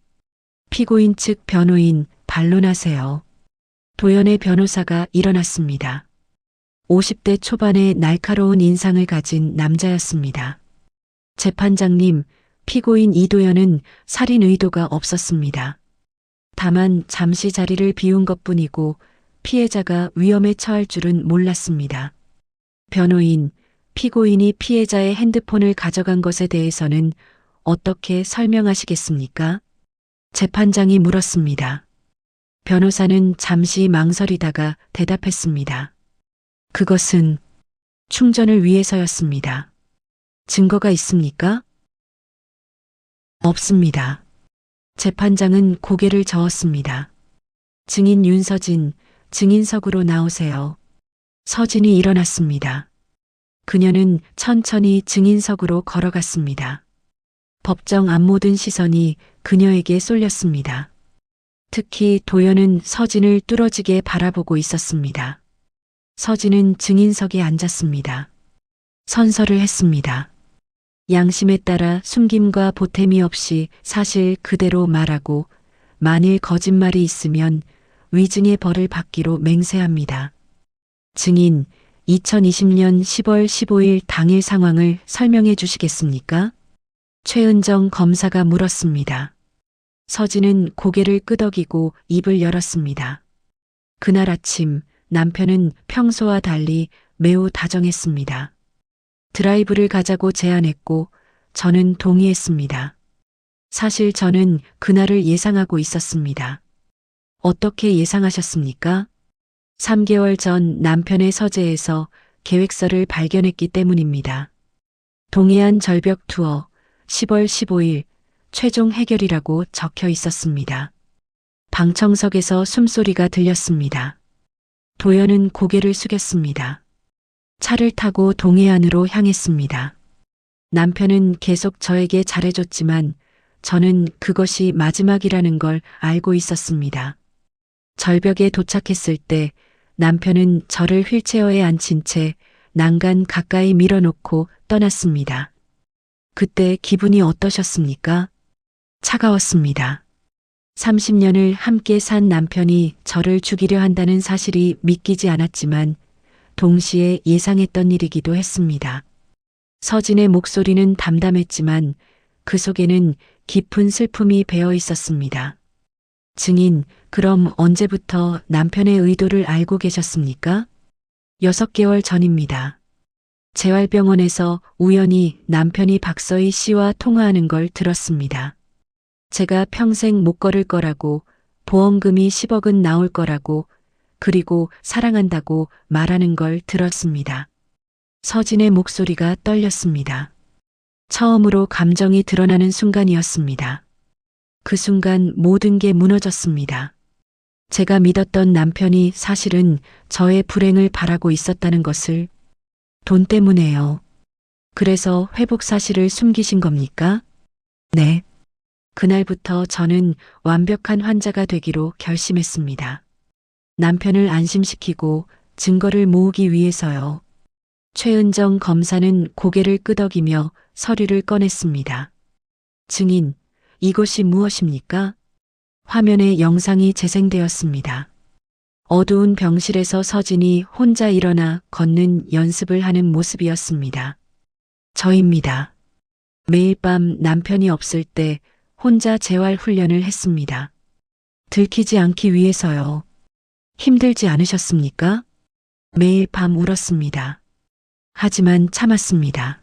피고인 측 변호인 반론하세요. 도연의 변호사가 일어났습니다. 50대 초반의 날카로운 인상을 가진 남자였습니다. 재판장님, 피고인 이도현은 살인 의도가 없었습니다. 다만 잠시 자리를 비운 것뿐이고 피해자가 위험에 처할 줄은 몰랐습니다. 변호인, 피고인이 피해자의 핸드폰을 가져간 것에 대해서는 어떻게 설명하시겠습니까? 재판장이 물었습니다. 변호사는 잠시 망설이다가 대답했습니다. 그것은 충전을 위해서였습니다. 증거가 있습니까? 없습니다. 재판장은 고개를 저었습니다. 증인 윤서진, 증인석으로 나오세요. 서진이 일어났습니다. 그녀는 천천히 증인석으로 걸어갔습니다. 법정 앞 모든 시선이 그녀에게 쏠렸습니다. 특히 도연은 서진을 뚫어지게 바라보고 있었습니다. 서진은 증인석에 앉았습니다. 선서를 했습니다. 양심에 따라 숨김과 보탬이 없이 사실 그대로 말하고 만일 거짓말이 있으면 위증의 벌을 받기로 맹세합니다. 증인, 2020년 10월 15일 당일 상황을 설명해 주시겠습니까? 최은정 검사가 물었습니다. 서진은 고개를 끄덕이고 입을 열었습니다. 그날 아침 남편은 평소와 달리 매우 다정했습니다. 드라이브를 가자고 제안했고 저는 동의했습니다. 사실 저는 그날을 예상하고 있었습니다. 어떻게 예상하셨습니까? 3개월 전 남편의 서재에서 계획서를 발견했기 때문입니다. 동해안 절벽 투어 10월 15일 최종 해결이라고 적혀 있었습니다. 방청석에서 숨소리가 들렸습니다. 도연은 고개를 숙였습니다. 차를 타고 동해안으로 향했습니다. 남편은 계속 저에게 잘해줬지만 저는 그것이 마지막이라는 걸 알고 있었습니다. 절벽에 도착했을 때 남편은 저를 휠체어에 앉힌 채 난간 가까이 밀어놓고 떠났습니다. 그때 기분이 어떠셨습니까? 차가웠습니다. 30년을 함께 산 남편이 저를 죽이려 한다는 사실이 믿기지 않았지만 동시에 예상했던 일이기도 했습니다. 서진의 목소리는 담담했지만 그 속에는 깊은 슬픔이 배어 있었습니다. 증인, 그럼 언제부터 남편의 의도를 알고 계셨습니까? 6개월 전입니다. 재활병원에서 우연히 남편이 박서희 씨와 통화하는 걸 들었습니다. 제가 평생 못 걸을 거라고, 보험금이 10억은 나올 거라고, 그리고 사랑한다고 말하는 걸 들었습니다. 서진의 목소리가 떨렸습니다. 처음으로 감정이 드러나는 순간이었습니다. 그 순간 모든 게 무너졌습니다. 제가 믿었던 남편이 사실은 저의 불행을 바라고 있었다는 것을. 돈 때문에요. 그래서 회복 사실을 숨기신 겁니까? 네. 그날부터 저는 완벽한 환자가 되기로 결심했습니다. 남편을 안심시키고 증거를 모으기 위해서요. 최은정 검사는 고개를 끄덕이며 서류를 꺼냈습니다. 증인, 이것이 무엇입니까? 화면에 영상이 재생되었습니다. 어두운 병실에서 서진이 혼자 일어나 걷는 연습을 하는 모습이었습니다. 저입니다. 매일 밤 남편이 없을 때 혼자 재활 훈련을 했습니다. 들키지 않기 위해서요. 힘들지 않으셨습니까? 매일 밤 울었습니다. 하지만 참았습니다.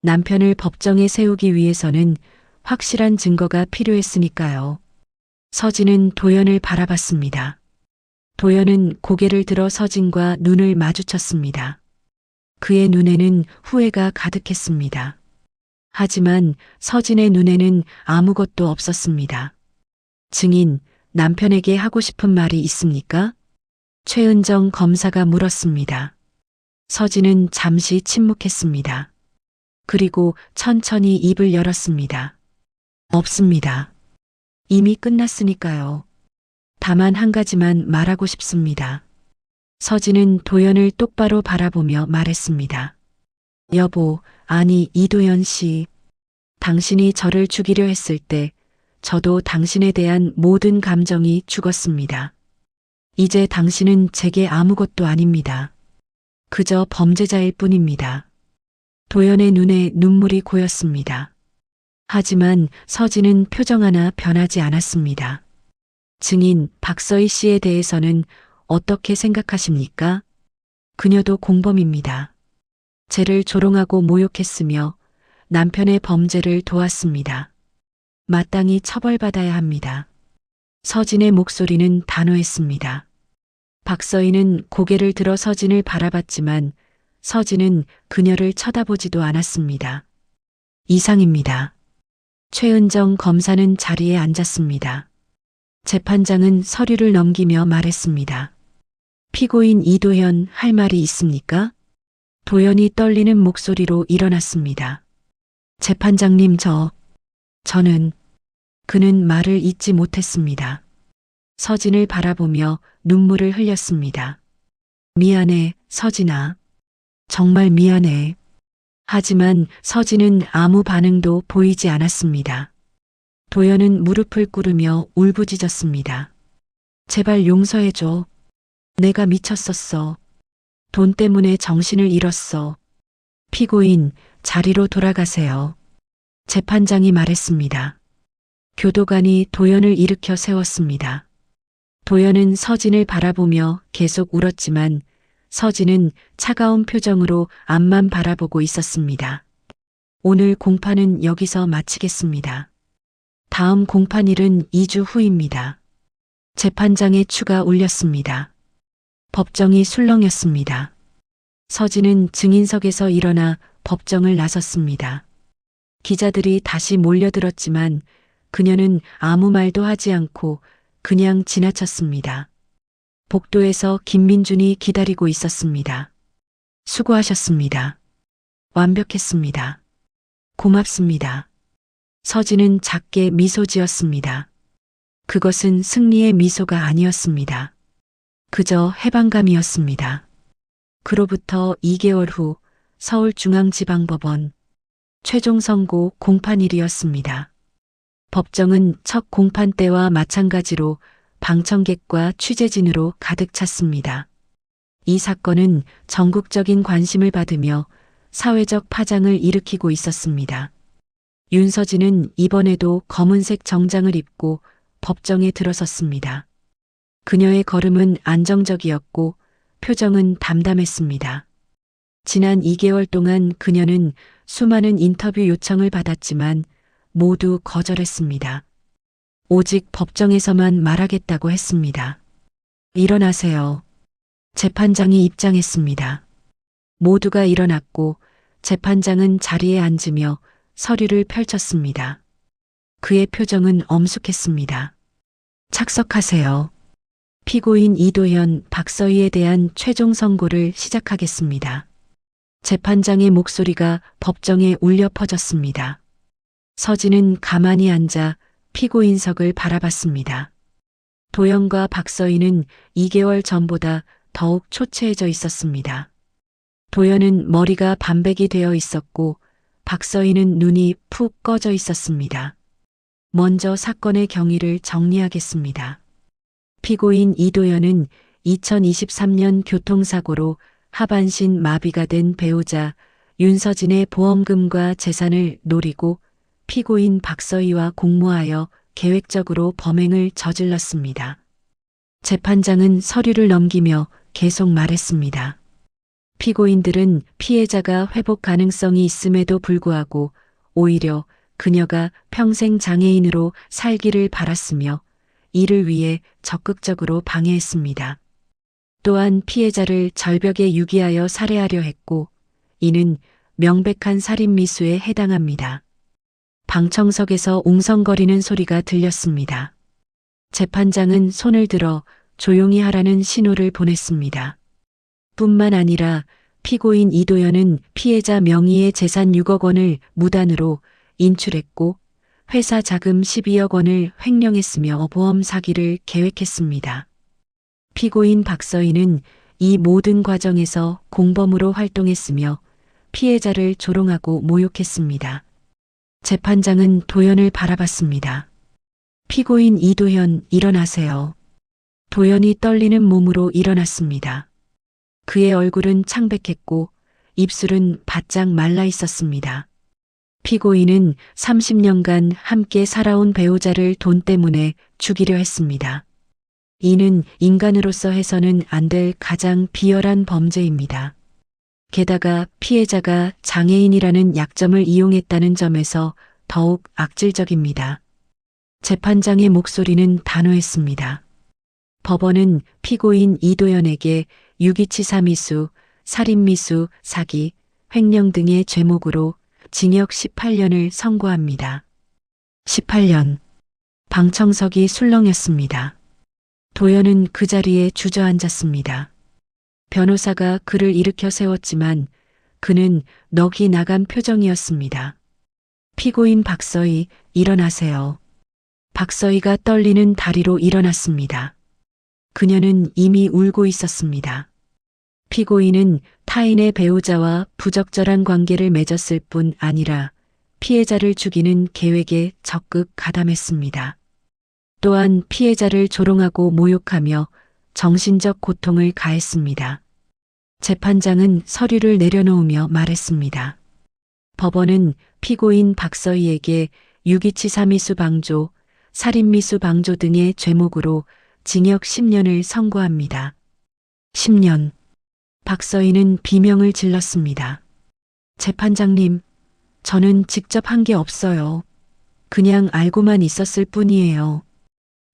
남편을 법정에 세우기 위해서는 확실한 증거가 필요했으니까요. 서진은 도연을 바라봤습니다. 도연은 고개를 들어 서진과 눈을 마주쳤습니다. 그의 눈에는 후회가 가득했습니다. 하지만 서진의 눈에는 아무것도 없었습니다. 증인, 남편에게 하고 싶은 말이 있습니까? 최은정 검사가 물었습니다. 서진은 잠시 침묵했습니다. 그리고 천천히 입을 열었습니다. 없습니다. 이미 끝났으니까요. 다만 한 가지만 말하고 싶습니다. 서진은 도연을 똑바로 바라보며 말했습니다. 여보, 아니 이도연 씨. 당신이 저를 죽이려 했을 때 저도 당신에 대한 모든 감정이 죽었습니다. 이제 당신은 제게 아무것도 아닙니다. 그저 범죄자일 뿐입니다. 도연의 눈에 눈물이 고였습니다. 하지만 서진은 표정 하나 변하지 않았습니다. 증인 박서희 씨에 대해서는 어떻게 생각하십니까? 그녀도 공범입니다. 죄를 조롱하고 모욕했으며 남편의 범죄를 도왔습니다. 마땅히 처벌받아야 합니다. 서진의 목소리는 단호했습니다. 박서희는 고개를 들어 서진을 바라봤지만 서진은 그녀를 쳐다보지도 않았습니다. 이상입니다. 최은정 검사는 자리에 앉았습니다. 재판장은 서류를 넘기며 말했습니다. 피고인 이도현 할 말이 있습니까? 도연이 떨리는 목소리로 일어났습니다. 재판장님 저는 그는 말을 잇지 못했습니다. 서진을 바라보며 눈물을 흘렸습니다. 미안해, 서진아. 정말 미안해. 하지만 서진은 아무 반응도 보이지 않았습니다. 도연은 무릎을 꿇으며 울부짖었습니다. 제발 용서해줘. 내가 미쳤었어. 돈 때문에 정신을 잃었어. 피고인, 자리로 돌아가세요. 재판장이 말했습니다. 교도관이 도연을 일으켜 세웠습니다. 도연은 서진을 바라보며 계속 울었지만 서진은 차가운 표정으로 앞만 바라보고 있었습니다. 오늘 공판은 여기서 마치겠습니다. 다음 공판일은 2주 후입니다. 재판장의 추가 울렸습니다. 법정이 술렁였습니다. 서진은 증인석에서 일어나 법정을 나섰습니다. 기자들이 다시 몰려들었지만 그녀는 아무 말도 하지 않고 그냥 지나쳤습니다. 복도에서 김민준이 기다리고 있었습니다. 수고하셨습니다. 완벽했습니다. 고맙습니다. 서진은 작게 미소 지었습니다. 그것은 승리의 미소가 아니었습니다. 그저 해방감이었습니다. 그로부터 2개월 후 서울중앙지방법원 최종 선고 공판일이었습니다. 법정은 첫 공판 때와 마찬가지로 방청객과 취재진으로 가득 찼습니다. 이 사건은 전국적인 관심을 받으며 사회적 파장을 일으키고 있었습니다. 윤서진은 이번에도 검은색 정장을 입고 법정에 들어섰습니다. 그녀의 걸음은 안정적이었고 표정은 담담했습니다. 지난 2개월 동안 그녀는 수많은 인터뷰 요청을 받았지만 모두 거절했습니다. 오직 법정에서만 말하겠다고 했습니다. 일어나세요. 재판장이 입장했습니다. 모두가 일어났고 재판장은 자리에 앉으며 서류를 펼쳤습니다. 그의 표정은 엄숙했습니다. 착석하세요. 피고인 이도현, 박서희에 대한 최종 선고를 시작하겠습니다. 재판장의 목소리가 법정에 울려 퍼졌습니다. 서진은 가만히 앉아 피고인석을 바라봤습니다. 도현과 박서희는 2개월 전보다 더욱 초췌해져 있었습니다. 도현은 머리가 반백이 되어 있었고 박서희는 눈이 푹 꺼져 있었습니다. 먼저 사건의 경위를 정리하겠습니다. 피고인 이도현은 2023년 교통사고로 하반신 마비가 된 배우자 윤서진의 보험금과 재산을 노리고 피고인 박서희와 공모하여 계획적으로 범행을 저질렀습니다. 재판장은 서류를 넘기며 계속 말했습니다. 피고인들은 피해자가 회복 가능성이 있음에도 불구하고 오히려 그녀가 평생 장애인으로 살기를 바랐으며 이를 위해 적극적으로 방해했습니다. 또한 피해자를 절벽에 유기하여 살해하려 했고 이는 명백한 살인미수에 해당합니다. 방청석에서 웅성거리는 소리가 들렸습니다. 재판장은 손을 들어 조용히 하라는 신호를 보냈습니다. 뿐만 아니라 피고인 이도현은 피해자 명의의 재산 6억 원을 무단으로 인출했고 회사 자금 12억 원을 횡령했으며 보험 사기를 계획했습니다. 피고인 박서희는 이 모든 과정에서 공범으로 활동했으며 피해자를 조롱하고 모욕했습니다. 재판장은 도현을 바라봤습니다. 피고인 이도현, 일어나세요. 도현이 떨리는 몸으로 일어났습니다. 그의 얼굴은 창백했고 입술은 바짝 말라 있었습니다. 피고인은 30년간 함께 살아온 배우자를 돈 때문에 죽이려 했습니다. 이는 인간으로서 해서는 안 될 가장 비열한 범죄입니다. 게다가 피해자가 장애인이라는 약점을 이용했다는 점에서 더욱 악질적입니다. 재판장의 목소리는 단호했습니다. 법원은 피고인 이도현에게 유기치사미수, 살인미수, 사기, 횡령 등의 죄목으로 징역 18년을 선고합니다. 18년. 방청석이 술렁였습니다. 도현은 그 자리에 주저앉았습니다. 변호사가 그를 일으켜 세웠지만 그는 넋이 나간 표정이었습니다. 피고인 박서희, 일어나세요. 박서희가 떨리는 다리로 일어났습니다. 그녀는 이미 울고 있었습니다. 피고인은 타인의 배우자와 부적절한 관계를 맺었을 뿐 아니라 피해자를 죽이는 계획에 적극 가담했습니다. 또한 피해자를 조롱하고 모욕하며 정신적 고통을 가했습니다. 재판장은 서류를 내려놓으며 말했습니다. 법원은 피고인 박서희에게 유기치사미수 방조, 살인미수 방조 등의 죄목으로 징역 10년을 선고합니다. 10년. 박서희는 비명을 질렀습니다. 재판장님, 저는 직접 한 게 없어요. 그냥 알고만 있었을 뿐이에요.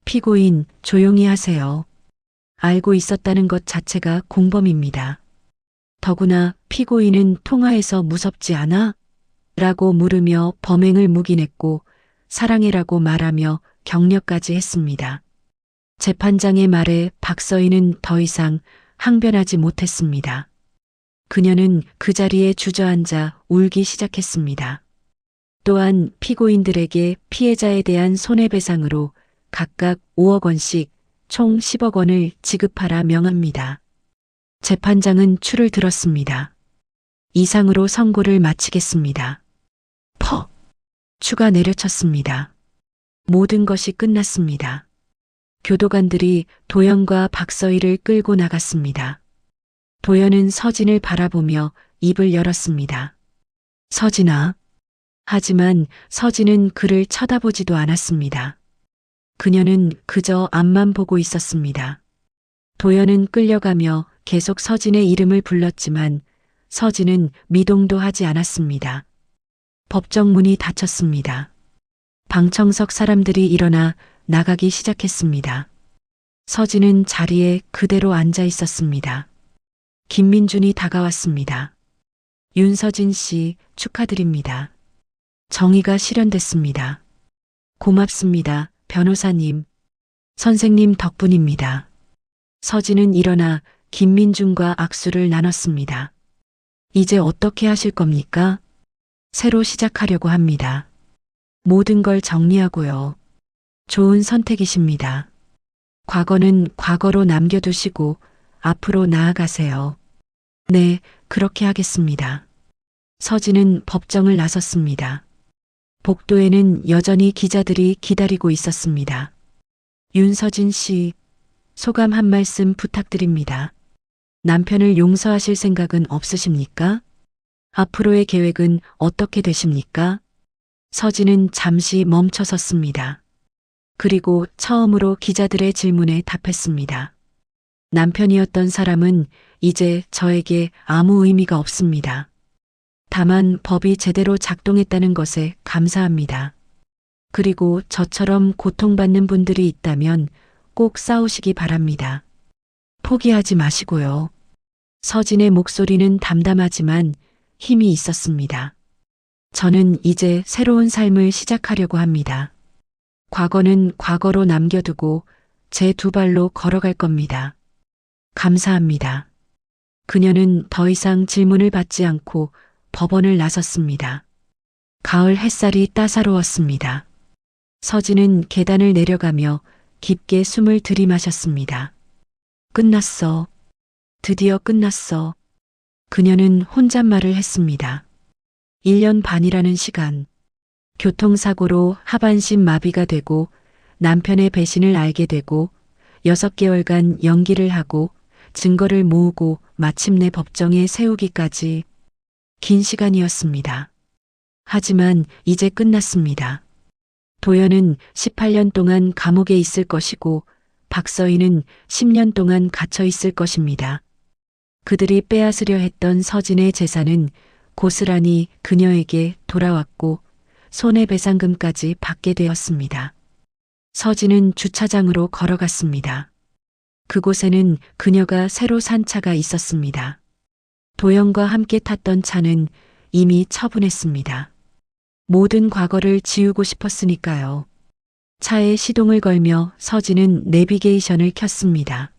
피고인, 조용히 하세요. 알고 있었다는 것 자체가 공범입니다. 더구나 피고인은 통화해서 무섭지 않아? 라고 물으며 범행을 묵인했고 사랑해라고 말하며 격려까지 했습니다. 재판장의 말에 박서희는 더 이상 항변하지 못했습니다. 그녀는 그 자리에 주저앉아 울기 시작했습니다. 또한 피고인들에게 피해자에 대한 손해배상으로 각각 5억 원씩 총 10억 원을 지급하라 명합니다. 재판장은 추를 들었습니다. 이상으로 선고를 마치겠습니다. 추가 내려쳤습니다. 모든 것이 끝났습니다. 교도관들이 도현과 박서희를 끌고 나갔습니다. 도현은 서진을 바라보며 입을 열었습니다. 서진아. 하지만 서진은 그를 쳐다보지도 않았습니다. 그녀는 그저 앞만 보고 있었습니다. 도연은 끌려가며 계속 서진의 이름을 불렀지만 서진은 미동도 하지 않았습니다. 법정 문이 닫혔습니다. 방청석 사람들이 일어나 나가기 시작했습니다. 서진은 자리에 그대로 앉아 있었습니다. 김민준이 다가왔습니다. 윤서진 씨 축하드립니다. 정의가 실현됐습니다. 고맙습니다, 변호사님. 선생님 덕분입니다. 서진은 일어나 김민준과 악수를 나눴습니다. 이제 어떻게 하실 겁니까? 새로 시작하려고 합니다. 모든 걸 정리하고요. 좋은 선택이십니다. 과거는 과거로 남겨두시고 앞으로 나아가세요. 네, 그렇게 하겠습니다. 서진은 법정을 나섰습니다. 복도에는 여전히 기자들이 기다리고 있었습니다. 윤서진 씨, 소감 한 말씀 부탁드립니다. 남편을 용서하실 생각은 없으십니까? 앞으로의 계획은 어떻게 되십니까? 서진은 잠시 멈춰 섰습니다. 그리고 처음으로 기자들의 질문에 답했습니다. 남편이었던 사람은 이제 저에게 아무 의미가 없습니다. 다만 법이 제대로 작동했다는 것에 감사합니다. 그리고 저처럼 고통받는 분들이 있다면 꼭 싸우시기 바랍니다. 포기하지 마시고요. 서진의 목소리는 담담하지만 힘이 있었습니다. 저는 이제 새로운 삶을 시작하려고 합니다. 과거는 과거로 남겨두고 제 두 발로 걸어갈 겁니다. 감사합니다. 그녀는 더 이상 질문을 받지 않고 법원을 나섰습니다. 가을 햇살이 따사로웠습니다. 서진은 계단을 내려가며 깊게 숨을 들이마셨습니다. 끝났어. 드디어 끝났어. 그녀는 혼잣말을 했습니다. 1년 반이라는 시간. 교통사고로 하반신 마비가 되고 남편의 배신을 알게 되고 6개월간 연기를 하고 증거를 모으고 마침내 법정에 세우기까지 긴 시간이었습니다. 하지만 이제 끝났습니다. 도연은 18년 동안 감옥에 있을 것이고 박서희는 10년 동안 갇혀 있을 것입니다. 그들이 빼앗으려 했던 서진의 재산은 고스란히 그녀에게 돌아왔고 손해배상금까지 받게 되었습니다. 서진은 주차장으로 걸어갔습니다. 그곳에는 그녀가 새로 산 차가 있었습니다. 도연과 함께 탔던 차는 이미 처분했습니다. 모든 과거를 지우고 싶었으니까요. 차에 시동을 걸며 서진은 내비게이션을 켰습니다.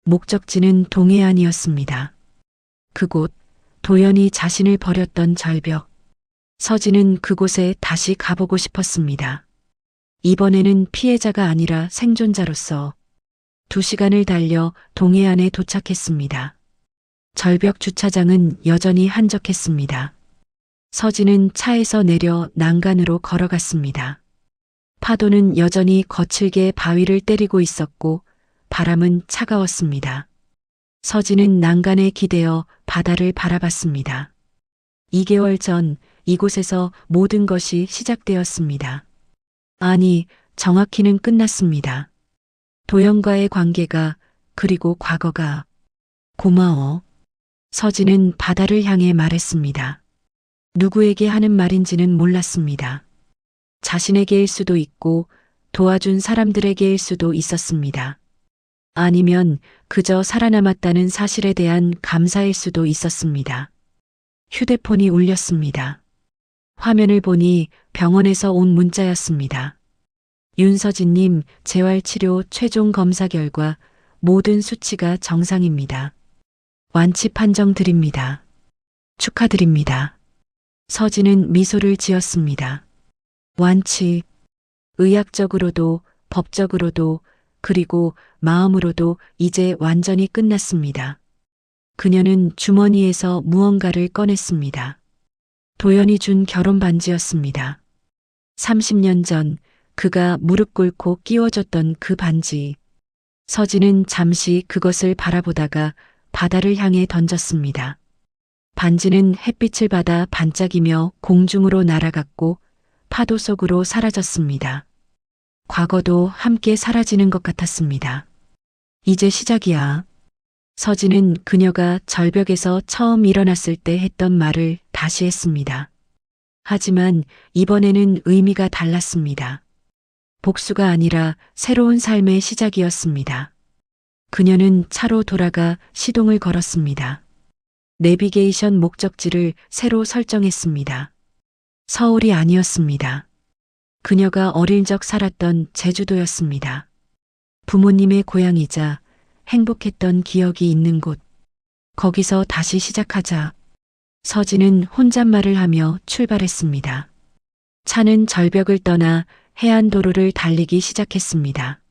목적지는 동해안이었습니다. 그곳, 도연이 자신을 버렸던 절벽. 서진은 그곳에 다시 가보고 싶었습니다. 이번에는 피해자가 아니라 생존자로서 2시간을 달려 동해안에 도착했습니다. 절벽 주차장은 여전히 한적했습니다. 서진은 차에서 내려 난간으로 걸어갔습니다. 파도는 여전히 거칠게 바위를 때리고 있었고 바람은 차가웠습니다. 서진은 난간에 기대어 바다를 바라봤습니다. 2개월 전 이곳에서 모든 것이 시작되었습니다. 아니, 정확히는 끝났습니다. 도연과의 관계가, 그리고 과거가. 고마워. 서진은 바다를 향해 말했습니다. 누구에게 하는 말인지는 몰랐습니다. 자신에게일 수도 있고 도와준 사람들에게일 수도 있었습니다. 아니면 그저 살아남았다는 사실에 대한 감사일 수도 있었습니다. 휴대폰이 울렸습니다. 화면을 보니 병원에서 온 문자였습니다. 윤서진님, 재활치료 최종 검사 결과 모든 수치가 정상입니다. 완치 판정 드립니다. 축하드립니다. 서진은 미소를 지었습니다. 완치. 의학적으로도 법적으로도 그리고 마음으로도 이제 완전히 끝났습니다. 그녀는 주머니에서 무언가를 꺼냈습니다. 도연이 준 결혼 반지였습니다. 30년 전 그가 무릎 꿇고 끼워줬던 그 반지. 서진은 잠시 그것을 바라보다가 바다를 향해 던졌습니다. 반지는 햇빛을 받아 반짝이며 공중으로 날아갔고 파도 속으로 사라졌습니다. 과거도 함께 사라지는 것 같았습니다. 이제 시작이야. 서진은 그녀가 절벽에서 처음 일어났을 때 했던 말을 다시 했습니다. 하지만 이번에는 의미가 달랐습니다. 복수가 아니라 새로운 삶의 시작이었습니다. 그녀는 차로 돌아가 시동을 걸었습니다. 내비게이션 목적지를 새로 설정했습니다. 서울이 아니었습니다. 그녀가 어릴 적 살았던 제주도였습니다. 부모님의 고향이자 행복했던 기억이 있는 곳. 거기서 다시 시작하자. 서진은 혼잣말을 하며 출발했습니다. 차는 절벽을 떠나 해안도로를 달리기 시작했습니다.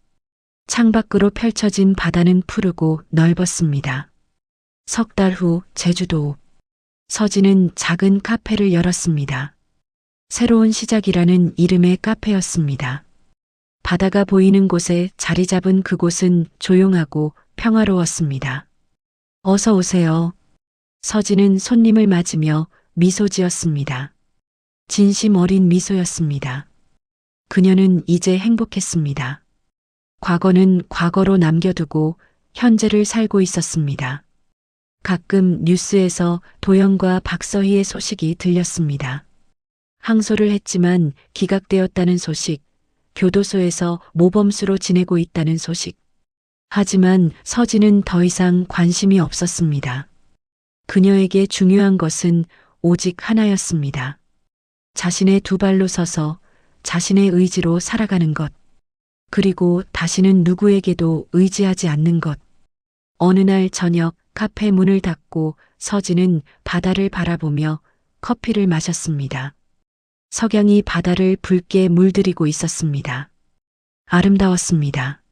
창밖으로 펼쳐진 바다는 푸르고 넓었습니다. 석 달 후 제주도. 서진은 작은 카페를 열었습니다. 새로운 시작이라는 이름의 카페였습니다. 바다가 보이는 곳에 자리 잡은 그곳은 조용하고 평화로웠습니다. 어서 오세요. 서진은 손님을 맞으며 미소 지었습니다. 진심 어린 미소였습니다. 그녀는 이제 행복했습니다. 과거는 과거로 남겨두고 현재를 살고 있었습니다. 가끔 뉴스에서 도영과 박서희의 소식이 들렸습니다. 항소를 했지만 기각되었다는 소식, 교도소에서 모범수로 지내고 있다는 소식. 하지만 서진은 더 이상 관심이 없었습니다. 그녀에게 중요한 것은 오직 하나였습니다. 자신의 두 발로 서서 자신의 의지로 살아가는 것. 그리고 다시는 누구에게도 의지하지 않는 것. 어느 날 저녁 카페 문을 닫고 서진은 바다를 바라보며 커피를 마셨습니다. 석양이 바다를 붉게 물들이고 있었습니다. 아름다웠습니다.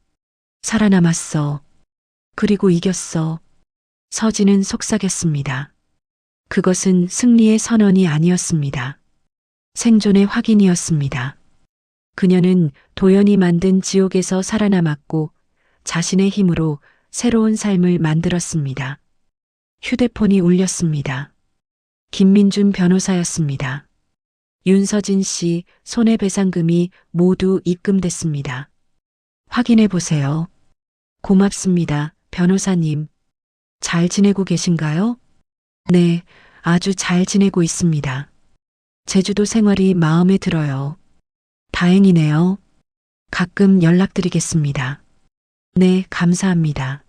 살아남았어. 그리고 이겼어. 서진은 속삭였습니다. 그것은 승리의 선언이 아니었습니다. 생존의 확인이었습니다. 그녀는 도연이 만든 지옥에서 살아남았고 자신의 힘으로 새로운 삶을 만들었습니다. 휴대폰이 울렸습니다. 김민준 변호사였습니다. 윤서진 씨 손해배상금이 모두 입금됐습니다. 확인해 보세요. 고맙습니다, 변호사님. 잘 지내고 계신가요? 네, 아주 잘 지내고 있습니다. 제주도 생활이 마음에 들어요. 다행이네요. 가끔 연락드리겠습니다. 네, 감사합니다.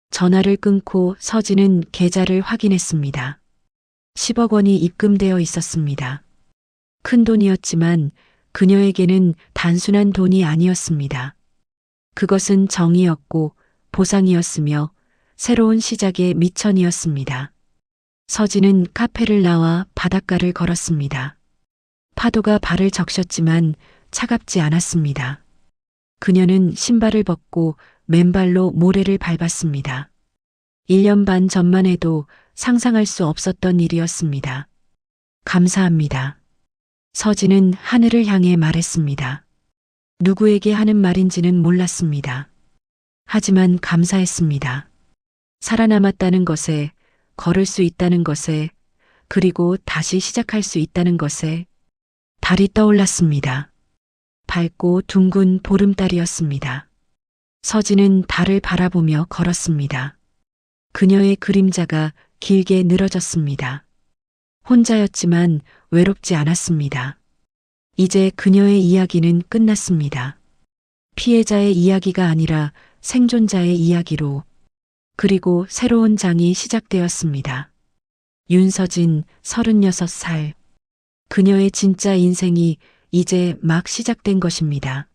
전화를 끊고 서진은 계좌를 확인했습니다. 10억 원이 입금되어 있었습니다. 큰 돈이었지만 그녀에게는 단순한 돈이 아니었습니다. 그것은 정이었고 보상이었으며 새로운 시작의 미천이었습니다. 서진은 카페를 나와 바닷가를 걸었습니다. 파도가 발을 적셨지만 차갑지 않았습니다. 그녀는 신발을 벗고 맨발로 모래를 밟았습니다. 1년 반 전만 해도 상상할 수 없었던 일이었습니다. 감사합니다. 서진은 하늘을 향해 말했습니다. 누구에게 하는 말인지는 몰랐습니다. 하지만 감사했습니다. 살아남았다는 것에, 걸을 수 있다는 것에, 그리고 다시 시작할 수 있다는 것에 달이 떠올랐습니다. 밝고 둥근 보름달이었습니다. 서진은 달을 바라보며 걸었습니다. 그녀의 그림자가 길게 늘어졌습니다. 혼자였지만 외롭지 않았습니다. 이제 그녀의 이야기는 끝났습니다. 피해자의 이야기가 아니라 생존자의 이야기로. 그리고 새로운 장이 시작되었습니다. 윤서진 36살. 그녀의 진짜 인생이 이제 막 시작된 것입니다.